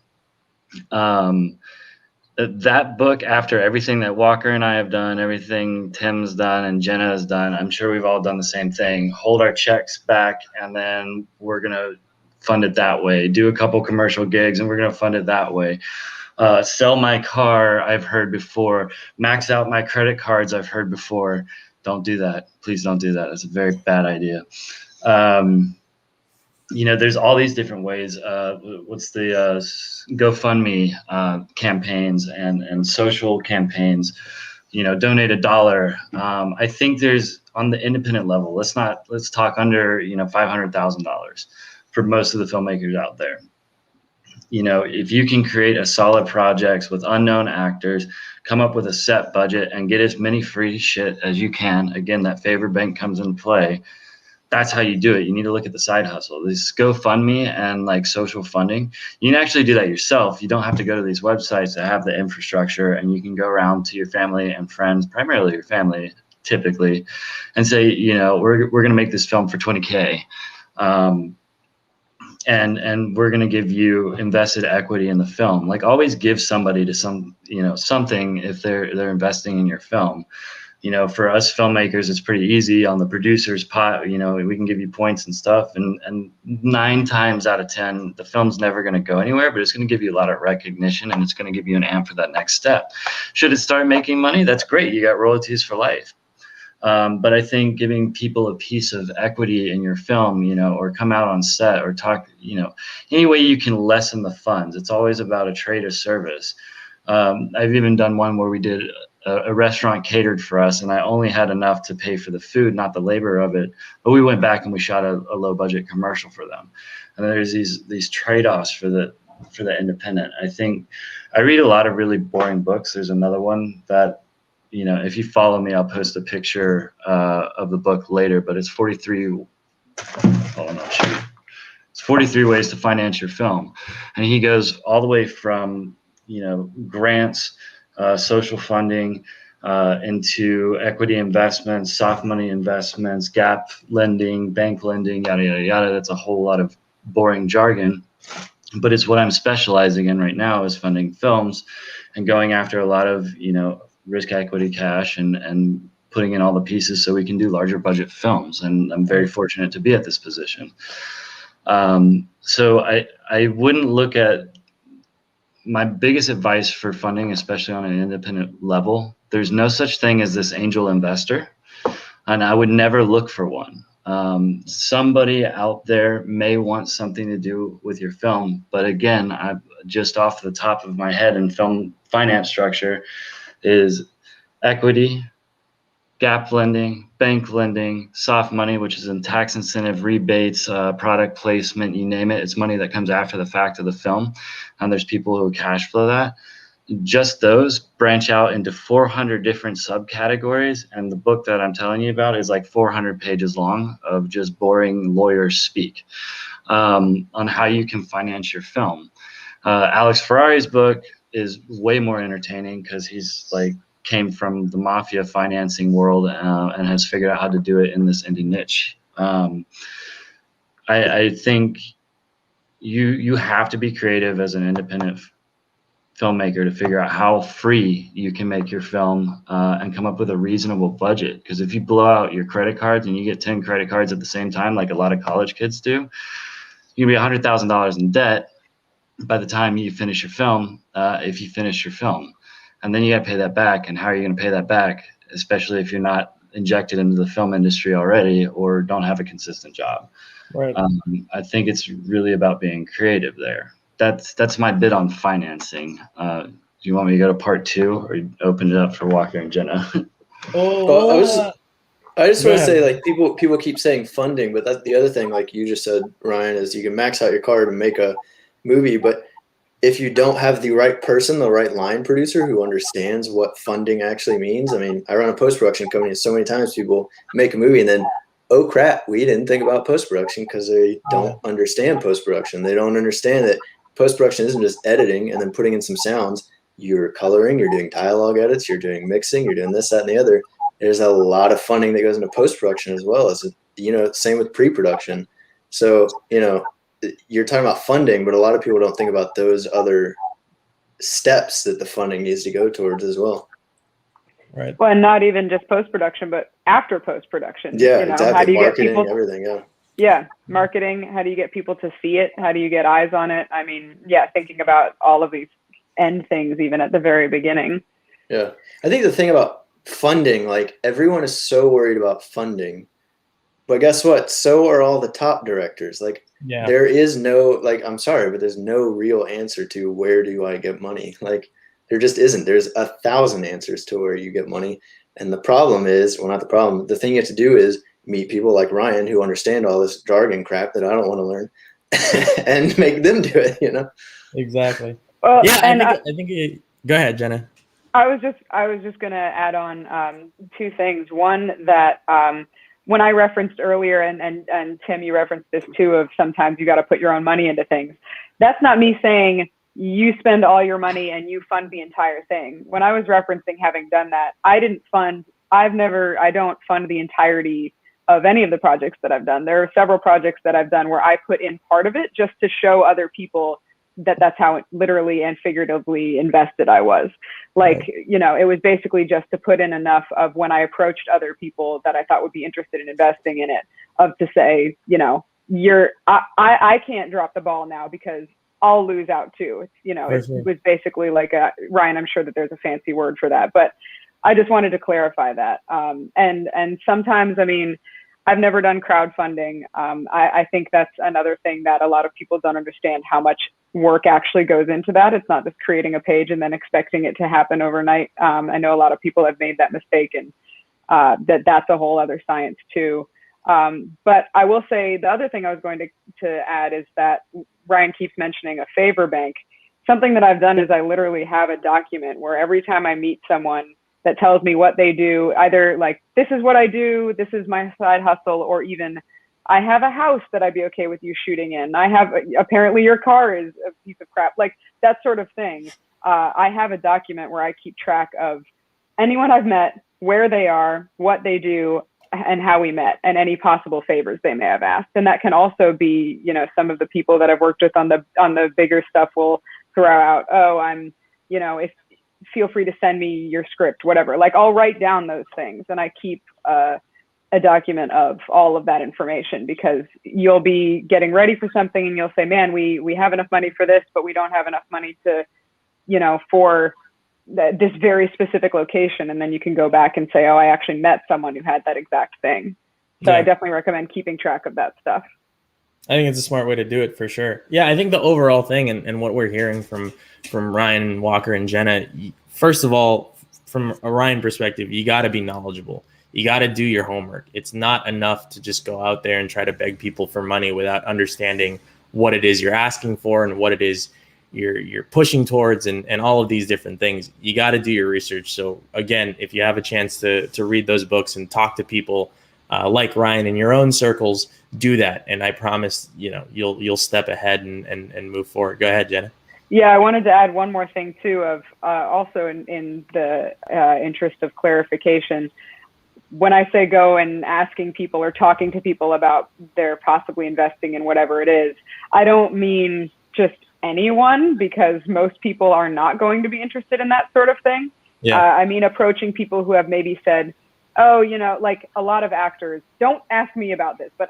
That book, after everything that Walker and I have done, everything Tim's done and Jenna has done, I'm sure we've all done the same thing. Hold our checks back, and then we're going to fund it that way. Do a couple commercial gigs, and we're going to fund it that way. Sell my car, I've heard before. Max out my credit cards, I've heard before. Don't do that. Please don't do that. It's a very bad idea. There's all these different ways. What's the GoFundMe campaigns and social campaigns? Donate $1. I think there's, on the independent level, let's talk under $500,000 for most of the filmmakers out there. If you can create a solid projects with unknown actors, come up with a set budget and get as many free shit as you can. Again, that favor bank comes into play. That's how you do it. You need to look at the side hustle. This GoFundMe and like social funding, you can actually do that yourself. You don't have to go to these websites that have the infrastructure, and you can go around to your family and friends, primarily your family typically, and say, we're going to make this film for $20K. And we're going to give you invested equity in the film. Like, always give somebody to something if they're investing in your film. For us filmmakers, it's pretty easy. On the producer's pot, we can give you points and stuff. And 9 times out of 10, the film's never going to go anywhere, but it's going to give you a lot of recognition, and it's going to give you an amp for that next step. Should it start making money? That's great. You got royalties for life. But I think giving people a piece of equity in your film, or come out on set or talk, any way you can lessen the funds. It's always about a trade or service. I've even done one where we did a restaurant catered for us, and I only had enough to pay for the food, not the labor of it. But we went back and we shot a low budget commercial for them. And there's these trade-offs for the independent. I think I read a lot of really boring books. There's another one that, if you follow me, I'll post a picture of the book later, but it's 43 ways to finance your film. And he goes all the way from, grants, social funding, into equity investments, soft money investments, gap lending, bank lending, yada, yada, yada. That's a whole lot of boring jargon, but it's what I'm specializing in right now, is funding films and going after a lot of, risk equity cash and putting in all the pieces so we can do larger budget films. And I'm very fortunate to be at this position. So I wouldn't look at my biggest advice for funding, especially on an independent level. There's no such thing as this angel investor, and I would never look for one. Somebody out there may want something to do with your film, but again, I'm just off the top of my head, in film finance structure is equity, gap lending, bank lending, soft money, which is in tax incentive, rebates, product placement, you name it. It's money that comes after the fact of the film. And there's people who cash flow that. Just those branch out into 400 different subcategories. And the book that I'm telling you about is like 400 pages long of just boring lawyers speak on how you can finance your film. Alex Ferrari's book is way more entertaining because he's like came from the mafia financing world and has figured out how to do it in this indie niche. I think you have to be creative as an independent filmmaker to figure out how free you can make your film and come up with a reasonable budget. Because if you blow out your credit cards and you get 10 credit cards at the same time, like a lot of college kids do, you're gonna be $100,000 in debt by the time you finish your film, if you finish your film. And then you got to pay that back. And how are you going to pay that back, especially if you're not injected into the film industry already or don't have a consistent job? Right. I think it's really about being creative there. That's my bit on financing. Do you want me to go to part 2 or open it up for Walker and Jenna? I just want to say, like, people keep saying funding, but that's the other thing, like you just said, Ryan, is you can max out your card and make a movie, but if you don't have the right person, the right line producer who understands what funding actually means. I mean, I run a post-production company, and so many times people make a movie and then, oh crap, we didn't think about post-production because they don't understand post-production. They don't understand that post-production isn't just editing and then putting in some sounds. you're coloring, you're doing dialogue edits, you're doing mixing, you're doing this, that, and the other. There's a lot of funding that goes into post-production as well as, same with pre-production. So, you're talking about funding, but a lot of people don't think about those other steps that the funding needs to go towards as well. Right. Well, and not even just post-production, but after post-production. Yeah, exactly. How do you Marketing, get people, everything, yeah. Yeah, marketing. How do you get people to see it? How do you get eyes on it? I mean, yeah, thinking about all of these end things, even at the very beginning. Yeah. I think the thing about funding, like everyone is so worried about funding, but guess what? So are all the top directors. Like there is no, like, I'm sorry, but there's no real answer to where do I get money? Like there just isn't. There's 1,000 answers to where you get money. And the problem is, well, not the problem, the thing you have to do is meet people like Ryan who understand all this jargon crap that I don't want to learn and make them do it, Exactly. Well, yeah, and I think go ahead, Jenna. I was just going to add on two things. One, that when I referenced earlier, and Tim, you referenced this too, of sometimes you got to put your own money into things. That's not me saying you spend all your money and you fund the entire thing. When I was referencing having done that, I don't fund the entirety of any of the projects that I've done. There are several projects that I've done where I put in part of it just to show other people that's how literally and figuratively invested I was. Like, it was basically just to put in enough of when I approached other people that I thought would be interested in investing in it, of to say, I can't drop the ball now because I'll lose out too. It was basically like Ryan, I'm sure that there's a fancy word for that, but I just wanted to clarify that. And sometimes, I mean, I've never done crowdfunding. I think that's another thing that a lot of people don't understand, how much work actually goes into that. It's not just creating a page and then expecting it to happen overnight. I know a lot of people have made that mistake, and that's a whole other science too. But I will say the other thing I was going to add is that Ryan keeps mentioning a favor bank. Something that I've done is I literally have a document where every time I meet someone that tells me what they do, either like, this is what I do, this is my side hustle, or even I have a house that I'd be okay with you shooting in. Apparently your car is a piece of crap, like that sort of thing. I have a document where I keep track of anyone I've met, where they are, what they do, and how we met, and any possible favors they may have asked. And that can also be, some of the people that I've worked with on the bigger stuff will throw out, if feel free to send me your script, whatever. Like I'll write down those things, and I keep a document of all of that information, because you'll be getting ready for something and you'll say, man, we have enough money for this, but we don't have enough money to, for this very specific location. And then you can go back and say, oh, I actually met someone who had that exact thing. So I definitely recommend keeping track of that stuff. I think it's a smart way to do it for sure. Yeah, I think the overall thing and what we're hearing from Ryan, Walker, and Jenna, first of all, from a Ryan perspective, you got to be knowledgeable. You got to do your homework. It's not enough to just go out there and try to beg people for money without understanding what it is you're asking for and what it is you're pushing towards, and all of these different things. You got to do your research. So again, if you have a chance to read those books and talk to people like Ryan in your own circles, do that. And I promise, you'll step ahead and move forward. Go ahead, Jenna. Yeah, I wanted to add one more thing too, of also in the interest of clarification. When I say go and asking people or talking to people about their possibly investing in whatever it is, I don't mean just anyone, because most people are not going to be interested in that sort of thing. Yeah. I mean, approaching people who have maybe said, oh, like a lot of actors, don't ask me about this, but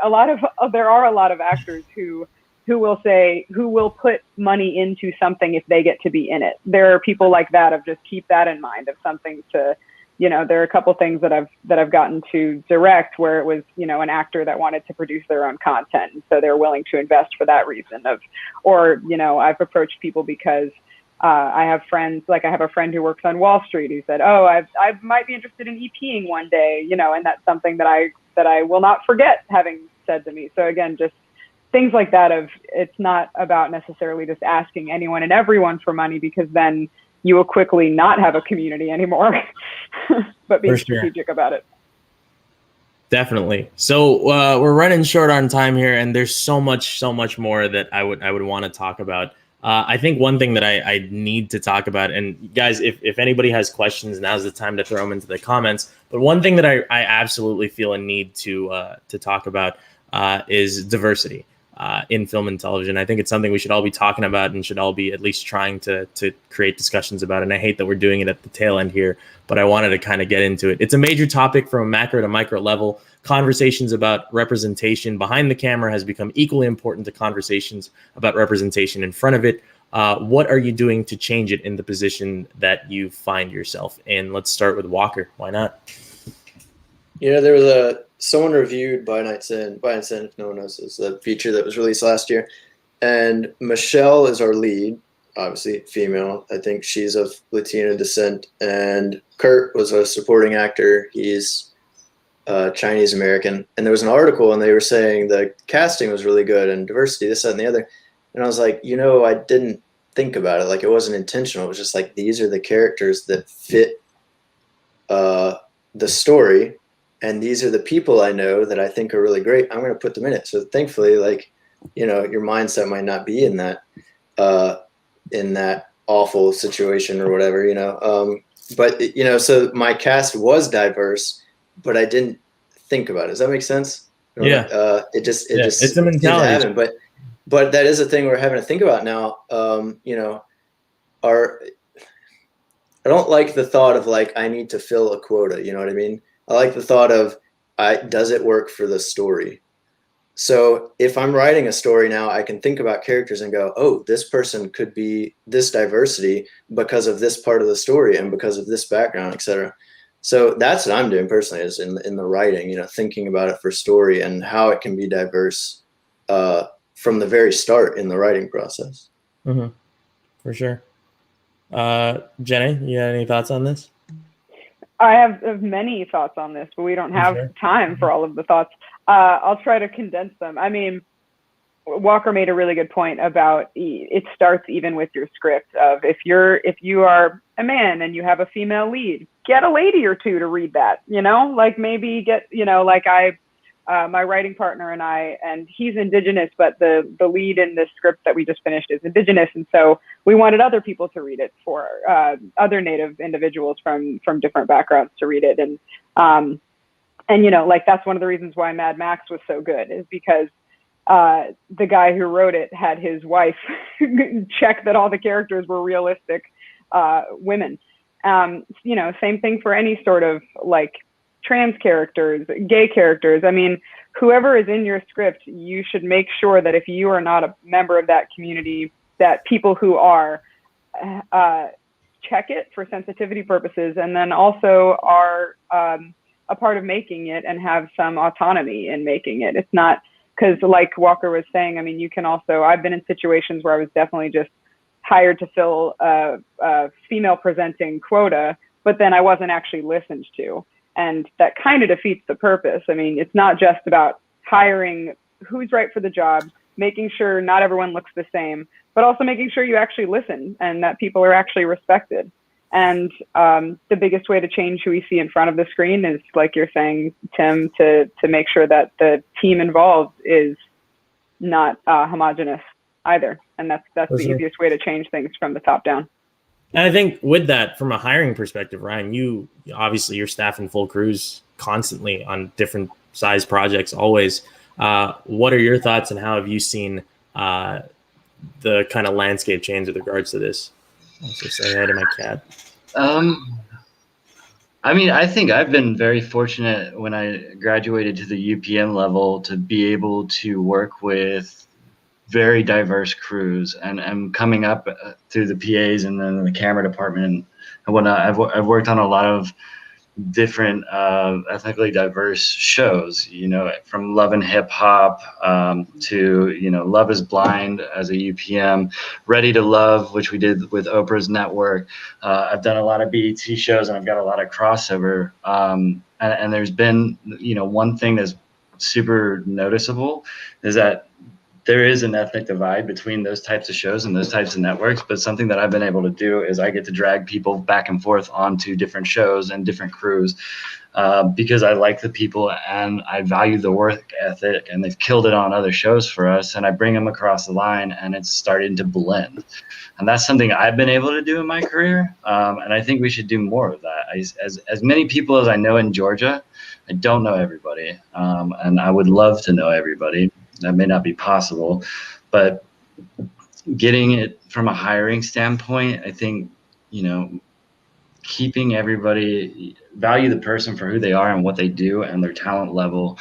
there are a lot of actors who will put money into something if they get to be in it. There are people like that, of just keep that in mind, of something to, there are a couple things that I've gotten to direct where it was, an actor that wanted to produce their own content. And so they're willing to invest for that reason I've approached people because I have friends, like I have a friend who works on Wall Street who said, oh, I might be interested in EPing one day, and that's something that I will not forget having said to me. So again, just things like that, of it's not about necessarily just asking anyone and everyone for money, because then you will quickly not have a community anymore, but being strategic about it. Definitely. So we're running short on time here, and there's so much more that I would want to talk about. I think one thing that I need to talk about, and guys, if anybody has questions, now's the time to throw them into the comments. But one thing that I absolutely feel a need to talk about is diversity in film and television. I think it's something we should all be talking about and should all be at least trying to create discussions about. And I hate that we're doing it at the tail end here, but I wanted to kind of get into it. It's a major topic from a macro to micro level. Conversations about representation behind the camera has become equally important to conversations about representation in front of it. What are you doing to change it in the position that you find yourself in? Let's start with Walker. Why not? There was someone reviewed By Night's End, if no one knows, is a feature that was released last year. And Michelle is our lead, obviously female. I think she's of Latino descent. And Kurt was a supporting actor. He's Chinese American. And there was an article and they were saying the casting was really good and diversity, this, that, and the other. And I was like, I didn't think about it. Like, it wasn't intentional. It was just like, these are the characters that fit the story. And these are the people I know that I think are really great. I'm going to put them in it. So thankfully, like, your mindset might not be in that awful situation or whatever, but so my cast was diverse, but I didn't think about it. Does that make sense? Yeah. It's a mentality. But that is a thing we're having to think about now. I don't like the thought of like, I need to fill a quota. You know what I mean? I like the thought of, does it work for the story? So if I'm writing a story now, I can think about characters and go, oh, this person could be this diversity because of this part of the story and because of this background, etc. So that's what I'm doing personally, is in the writing, thinking about it for story and how it can be diverse from the very start in the writing process. Mm-hmm. For sure. Jenny, you got any thoughts on this? I have many thoughts on this, but we don't have time for all of the thoughts. I'll try to condense them. I mean, Walker made a really good point about it starts even with your script of if you are a man and you have a female lead, get a lady or two to read that, like maybe get, like my writing partner and he's Indigenous, but the lead in the script that we just finished is Indigenous. And so we wanted other people to read it, for other Native individuals from different backgrounds to read it. And like that's one of the reasons why Mad Max was so good, is because the guy who wrote it had his wife check that all the characters were realistic women. Same thing for any sort of like trans characters, gay characters. I mean, whoever is in your script, you should make sure that if you are not a member of that community, that people who are check it for sensitivity purposes, and then also are a part of making it and have some autonomy in making it. It's not, because like Walker was saying, I mean, you can also, I've been in situations where I was definitely just hired to fill a female presenting quota, but then I wasn't actually listened to. And that kind of defeats the purpose. I mean, it's not just about hiring who's right for the job, making sure not everyone looks the same, but also making sure you actually listen and that people are actually respected. And the biggest way to change who we see in front of the screen is, like you're saying, Tim, to make sure that the team involved is not homogenous either. And that's the easiest way to change things from the top down. And I think with that, from a hiring perspective, Ryan, you obviously you're staffing full crews constantly on different size projects always. What are your thoughts and how have you seen the kind of landscape change with regards to this? I'll just say hi to my cat. I mean, I think I've been very fortunate when I graduated to the UPM level to be able to work with very diverse crews, and I'm coming up through the PAs and then the camera department and whatnot. I've worked on a lot of different ethnically diverse shows, from Love and Hip Hop to, Love is Blind as a UPM, Ready to Love, which we did with Oprah's network. I've done a lot of BET shows and I've got a lot of crossover. And there's been, one thing that's super noticeable is that there is an ethnic divide between those types of shows and those types of networks, but something that I've been able to do is I get to drag people back and forth onto different shows and different crews because I like the people and I value the work ethic, and they've killed it on other shows for us, and I bring them across the line and it's starting to blend. And that's something I've been able to do in my career, and I think we should do more of that. As many people as I know in Georgia, I don't know everybody, and I would love to know everybody. That may not be possible, but getting it from a hiring standpoint, I think, keeping everybody, value the person for who they are and what they do and their talent level,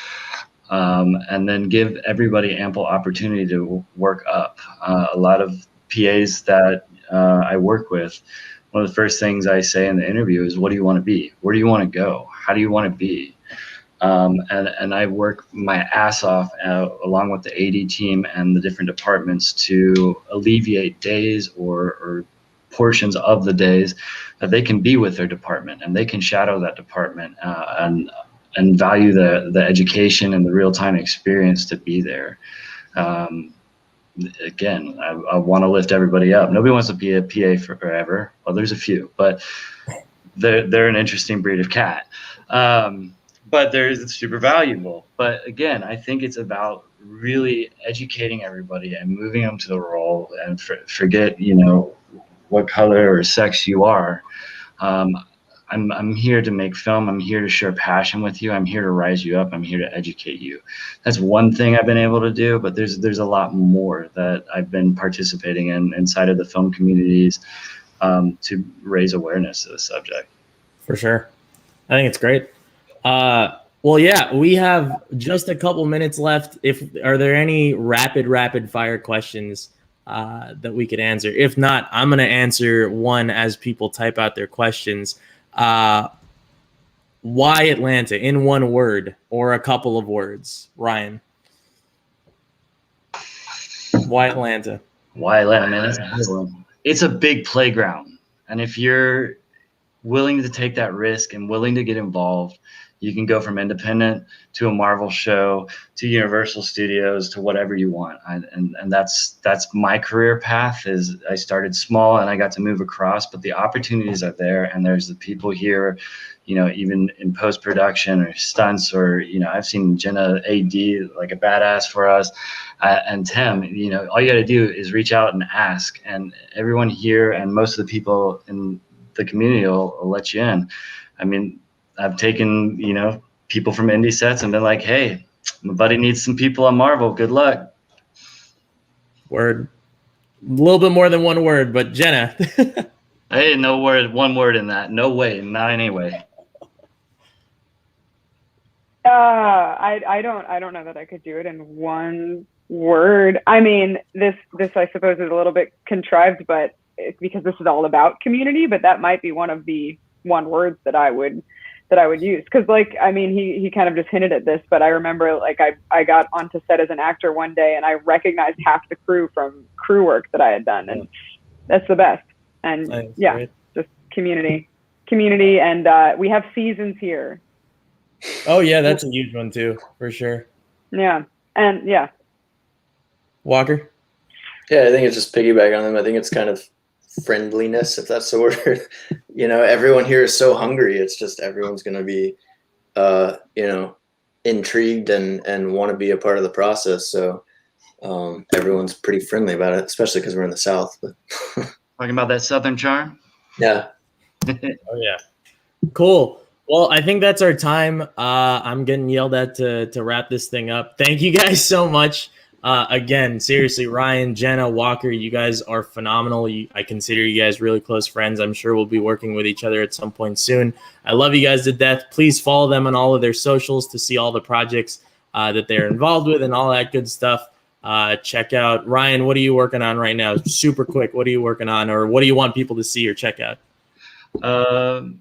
and then give everybody ample opportunity to work up. A lot of PAs that I work with, one of the first things I say in the interview is, what do you want to be? Where do you want to go? How do you want to be? And I work my ass off along with the AD team and the different departments to alleviate days or portions of the days that they can be with their department and they can shadow that department and value the education and the real-time experience to be there. Again, I want to lift everybody up. Nobody wants to be a PA forever. Well, there's a few, but they're an interesting breed of cat. But it's super valuable. But again, I think it's about really educating everybody and moving them to the role and forget, what color or sex you are. I'm here to make film. I'm here to share passion with you. I'm here to rise you up. I'm here to educate you. That's one thing I've been able to do, but there's a lot more that I've been participating in inside of the film communities to raise awareness of the subject. For sure. I think it's great. Well, yeah, we have just a couple minutes left. Are there any rapid fire questions that we could answer? If not, I'm going to answer one as people type out their questions. Why Atlanta in one word or a couple of words? Ryan. Why Atlanta? Why Atlanta, man? That's a good one. It's a big playground. And if you're willing to take that risk and willing to get involved, you can go from independent to a Marvel show to Universal Studios to whatever you want. And that's my career path. Is I started small and I got to move across, but the opportunities are there, and there's the people here, even in post-production or stunts, or I've seen Jenna AD like a badass for us, and Tim. All you got to do is reach out and ask, and everyone here and most of the people in the community will let you in. I mean, I've taken, people from indie sets and been like, hey, my buddy needs some people on Marvel. Good luck. Word. A little bit more than one word, but Jenna. Hey, one word in that. No way. Not anyway. I don't know that I could do it in one word. I mean, this I suppose is a little bit contrived, but because this is all about community, but that might be one of the one words that I would use. Cause he kind of just hinted at this, but I remember I got onto set as an actor one day and I recognized half the crew from crew work that I had done. And that's the best. And great. Just community. And we have seasons here. Oh yeah. That's a huge one too, for sure. Yeah. And yeah. Walker. Yeah. I think it's just piggyback on them. I think it's kind of friendliness, if that's the word. Everyone here is so hungry. It's just everyone's going to be intrigued and want to be a part of the process. So everyone's pretty friendly about it, especially because we're in the South. But talking about that Southern charm. Yeah. Oh yeah. Cool. Well, I think that's our time. I'm getting yelled at to wrap this thing up. Thank you guys so much. Again, seriously, Ryan, Jenna, Walker, you guys are phenomenal. I consider you guys really close friends. I'm sure we'll be working with each other at some point soon. I love you guys to death. Please follow them on all of their socials to see all the projects that they're involved with and all that good stuff. Check out Ryan. What are you working on right now? Super quick. What are you working on, or what do you want people to see or check out?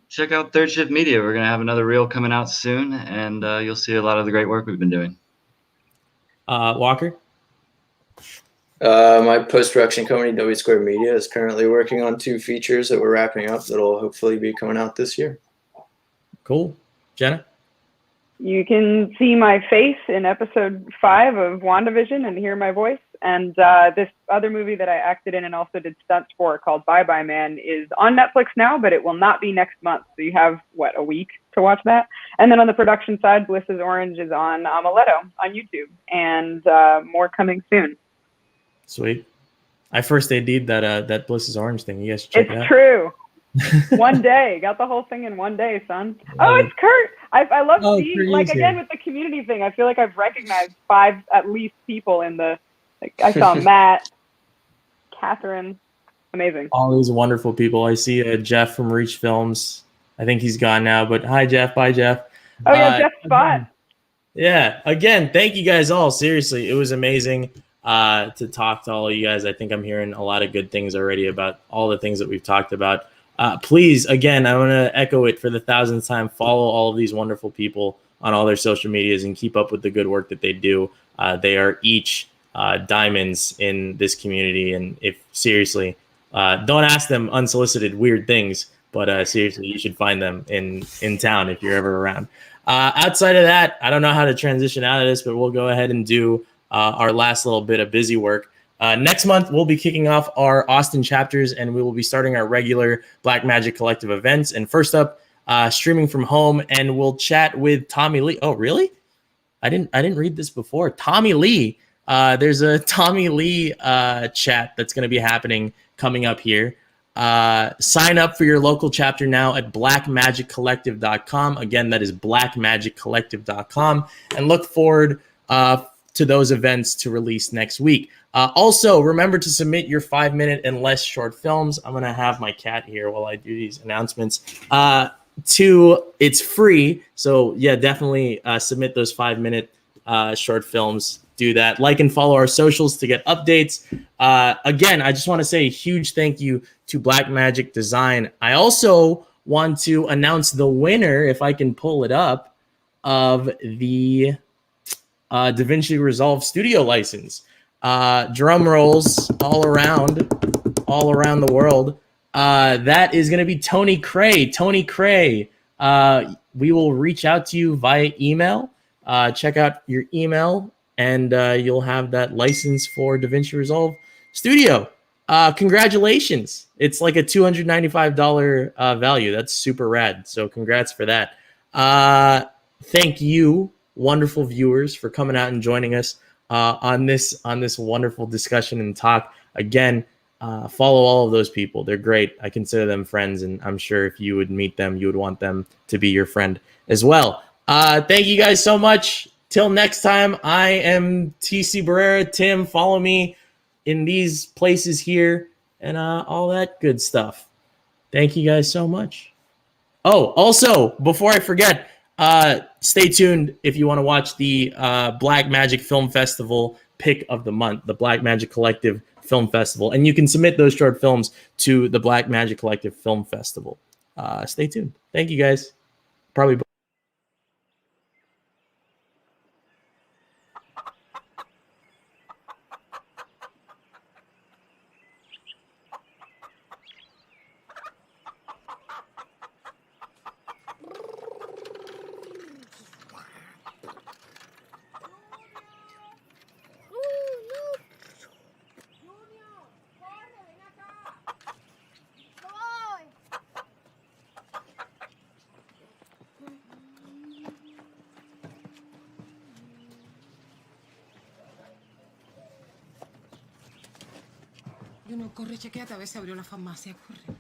Check out Third Shift Media. We're going to have another reel coming out soon, and you'll see a lot of the great work we've been doing. Walker? My post-production company, W Square Media, is currently working on 2 features that we're wrapping up that'll hopefully be coming out this year. Cool. Jenna? You can see my face in episode 5 of WandaVision and hear my voice And this other movie that I acted in and also did stunts for, called Bye Bye Man, is on Netflix now, but it will not be next month. So you have, a week to watch that. And then on the production side, Bliss's Orange is on Amaletto on YouTube, and more coming soon. Sweet. I first AD'd that Bliss's Orange thing. You guys should check it out. It's true. One day, got the whole thing in one day, son. Oh, it's Kurt. I love seeing, again, with the community thing, I feel like I've recognized 5 at least people in the, I saw Matt, Catherine, amazing. All these wonderful people. I see Jeff from Reach Films. I think he's gone now, but hi, Jeff. Bye, Jeff. Oh, yeah, Jeff Spot. Yeah, again, thank you guys all. Seriously, it was amazing to talk to all of you guys. I think I'm hearing a lot of good things already about all the things that we've talked about. Please, again, I want to echo it for the 1,000th time. Follow all of these wonderful people on all their social medias and keep up with the good work that they do. They are each diamonds in this community. And if seriously, don't ask them unsolicited weird things, but seriously, you should find them in town if you're ever around. Outside of that, I don't know how to transition out of this, but we'll go ahead and do our last little bit of busy work. Next month, we'll be kicking off our Austin chapters, and we will be starting our regular Black Magic Collective events. And first up, streaming from home, and we'll chat with Tommy Lee. Oh, really? I didn't read this before. Tommy Lee. There's a Tommy Lee chat that's going to be happening coming up here. Sign up for your local chapter now at blackmagiccollective.com. Again, that is blackmagiccollective.com, and look forward to those events to release next week. Also, remember to submit your 5-minute and less short films. I'm going to have my cat here while I do these announcements. It's free. So yeah, definitely submit those 5-minute short films. Do that. Like and follow our socials to get updates. Again, I just want to say a huge thank you to Black Magic Design. I also want to announce the winner, if I can pull it up, of the Davince Resolve studio license. Drum rolls all around the world. That is going to be Tony Cray. Tony Cray, we will reach out to you via email. Check out your email, and you'll have that license for Davince Resolve Studio. Congratulations. It's like a $295 value. That's super rad. So congrats for that. Thank you, wonderful viewers, for coming out and joining us on this wonderful discussion and talk. Again, follow all of those people. They're great. I consider them friends, and I'm sure if you would meet them, you would want them to be your friend as well. Thank you guys so much. Till next time, I am TC Barrera. Tim, follow me in these places here and all that good stuff. Thank you guys so much. Oh, also, before I forget, stay tuned if you want to watch the Black Magic Film Festival pick of the month, the Black Magic Collective Film Festival. And you can submit those short films to the Black Magic Collective Film Festival. Stay tuned. Thank you guys. Probably. Juno, corre, chequéate a ver si abrió la farmacia, corre.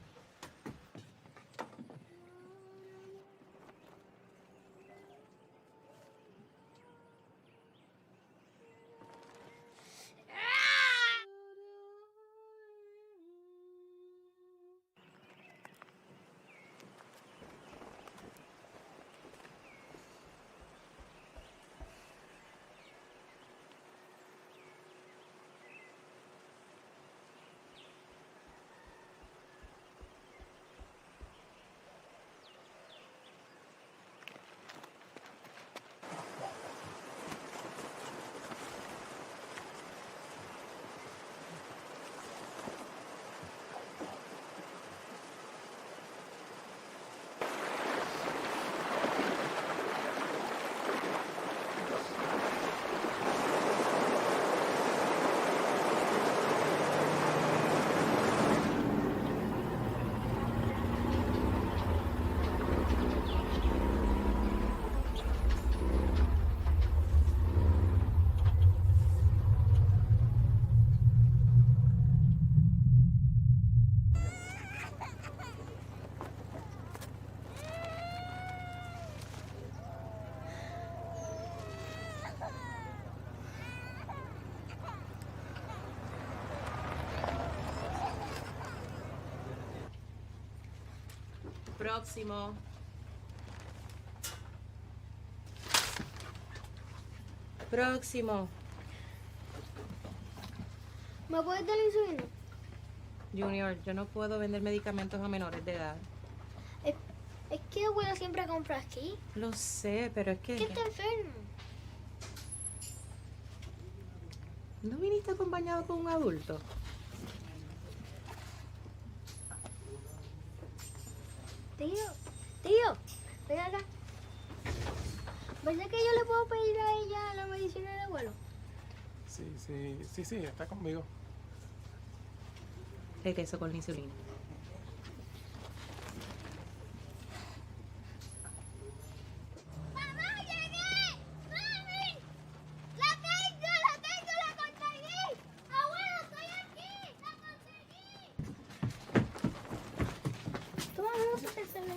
Próximo. Próximo. ¿Me puedes dar insulina? Junior, yo no puedo vender medicamentos a menores de edad. Es que abuela siempre compra aquí. Lo sé, pero es Que que... está enfermo. ¿No viniste acompañado con un adulto? Tío, ven acá. ¿Verdad que yo le puedo pedir a ella la medicina del abuelo? Sí, está conmigo. El queso con la insulina. ¡Mamá, llegué! ¡Mami! ¡La tengo! ¡La conseguí! ¡Abuelo, estoy aquí! ¡La conseguí! Toma, vamos a hacerlo.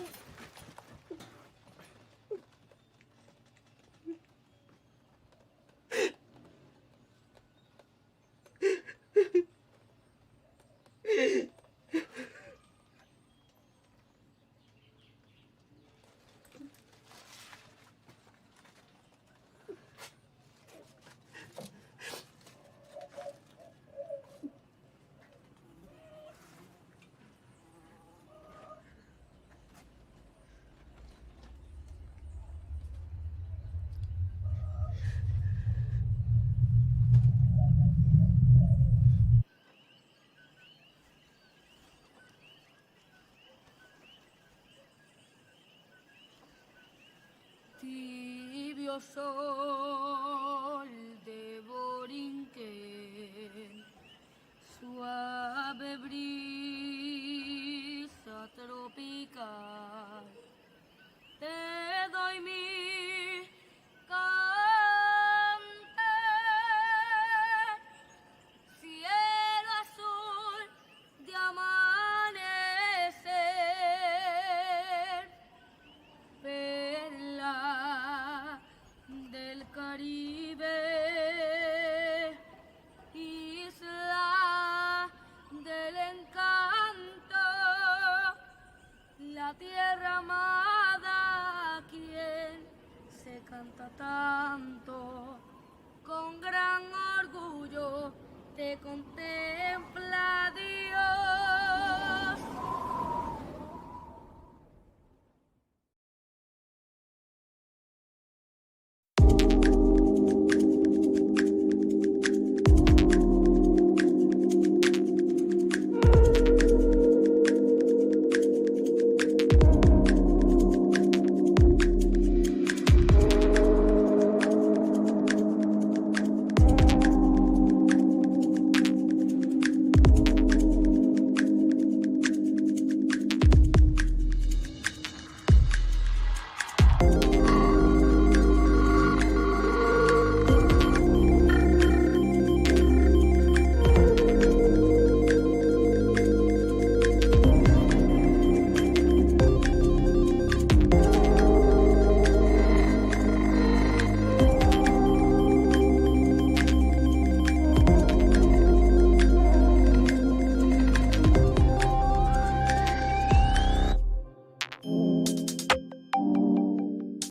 Tibio sol de Borinquen, suave brisa tropical, te doy mi cantar, cielo azul de amanecer, perla del Caribe, isla del encanto, la tierra amada a quien se canta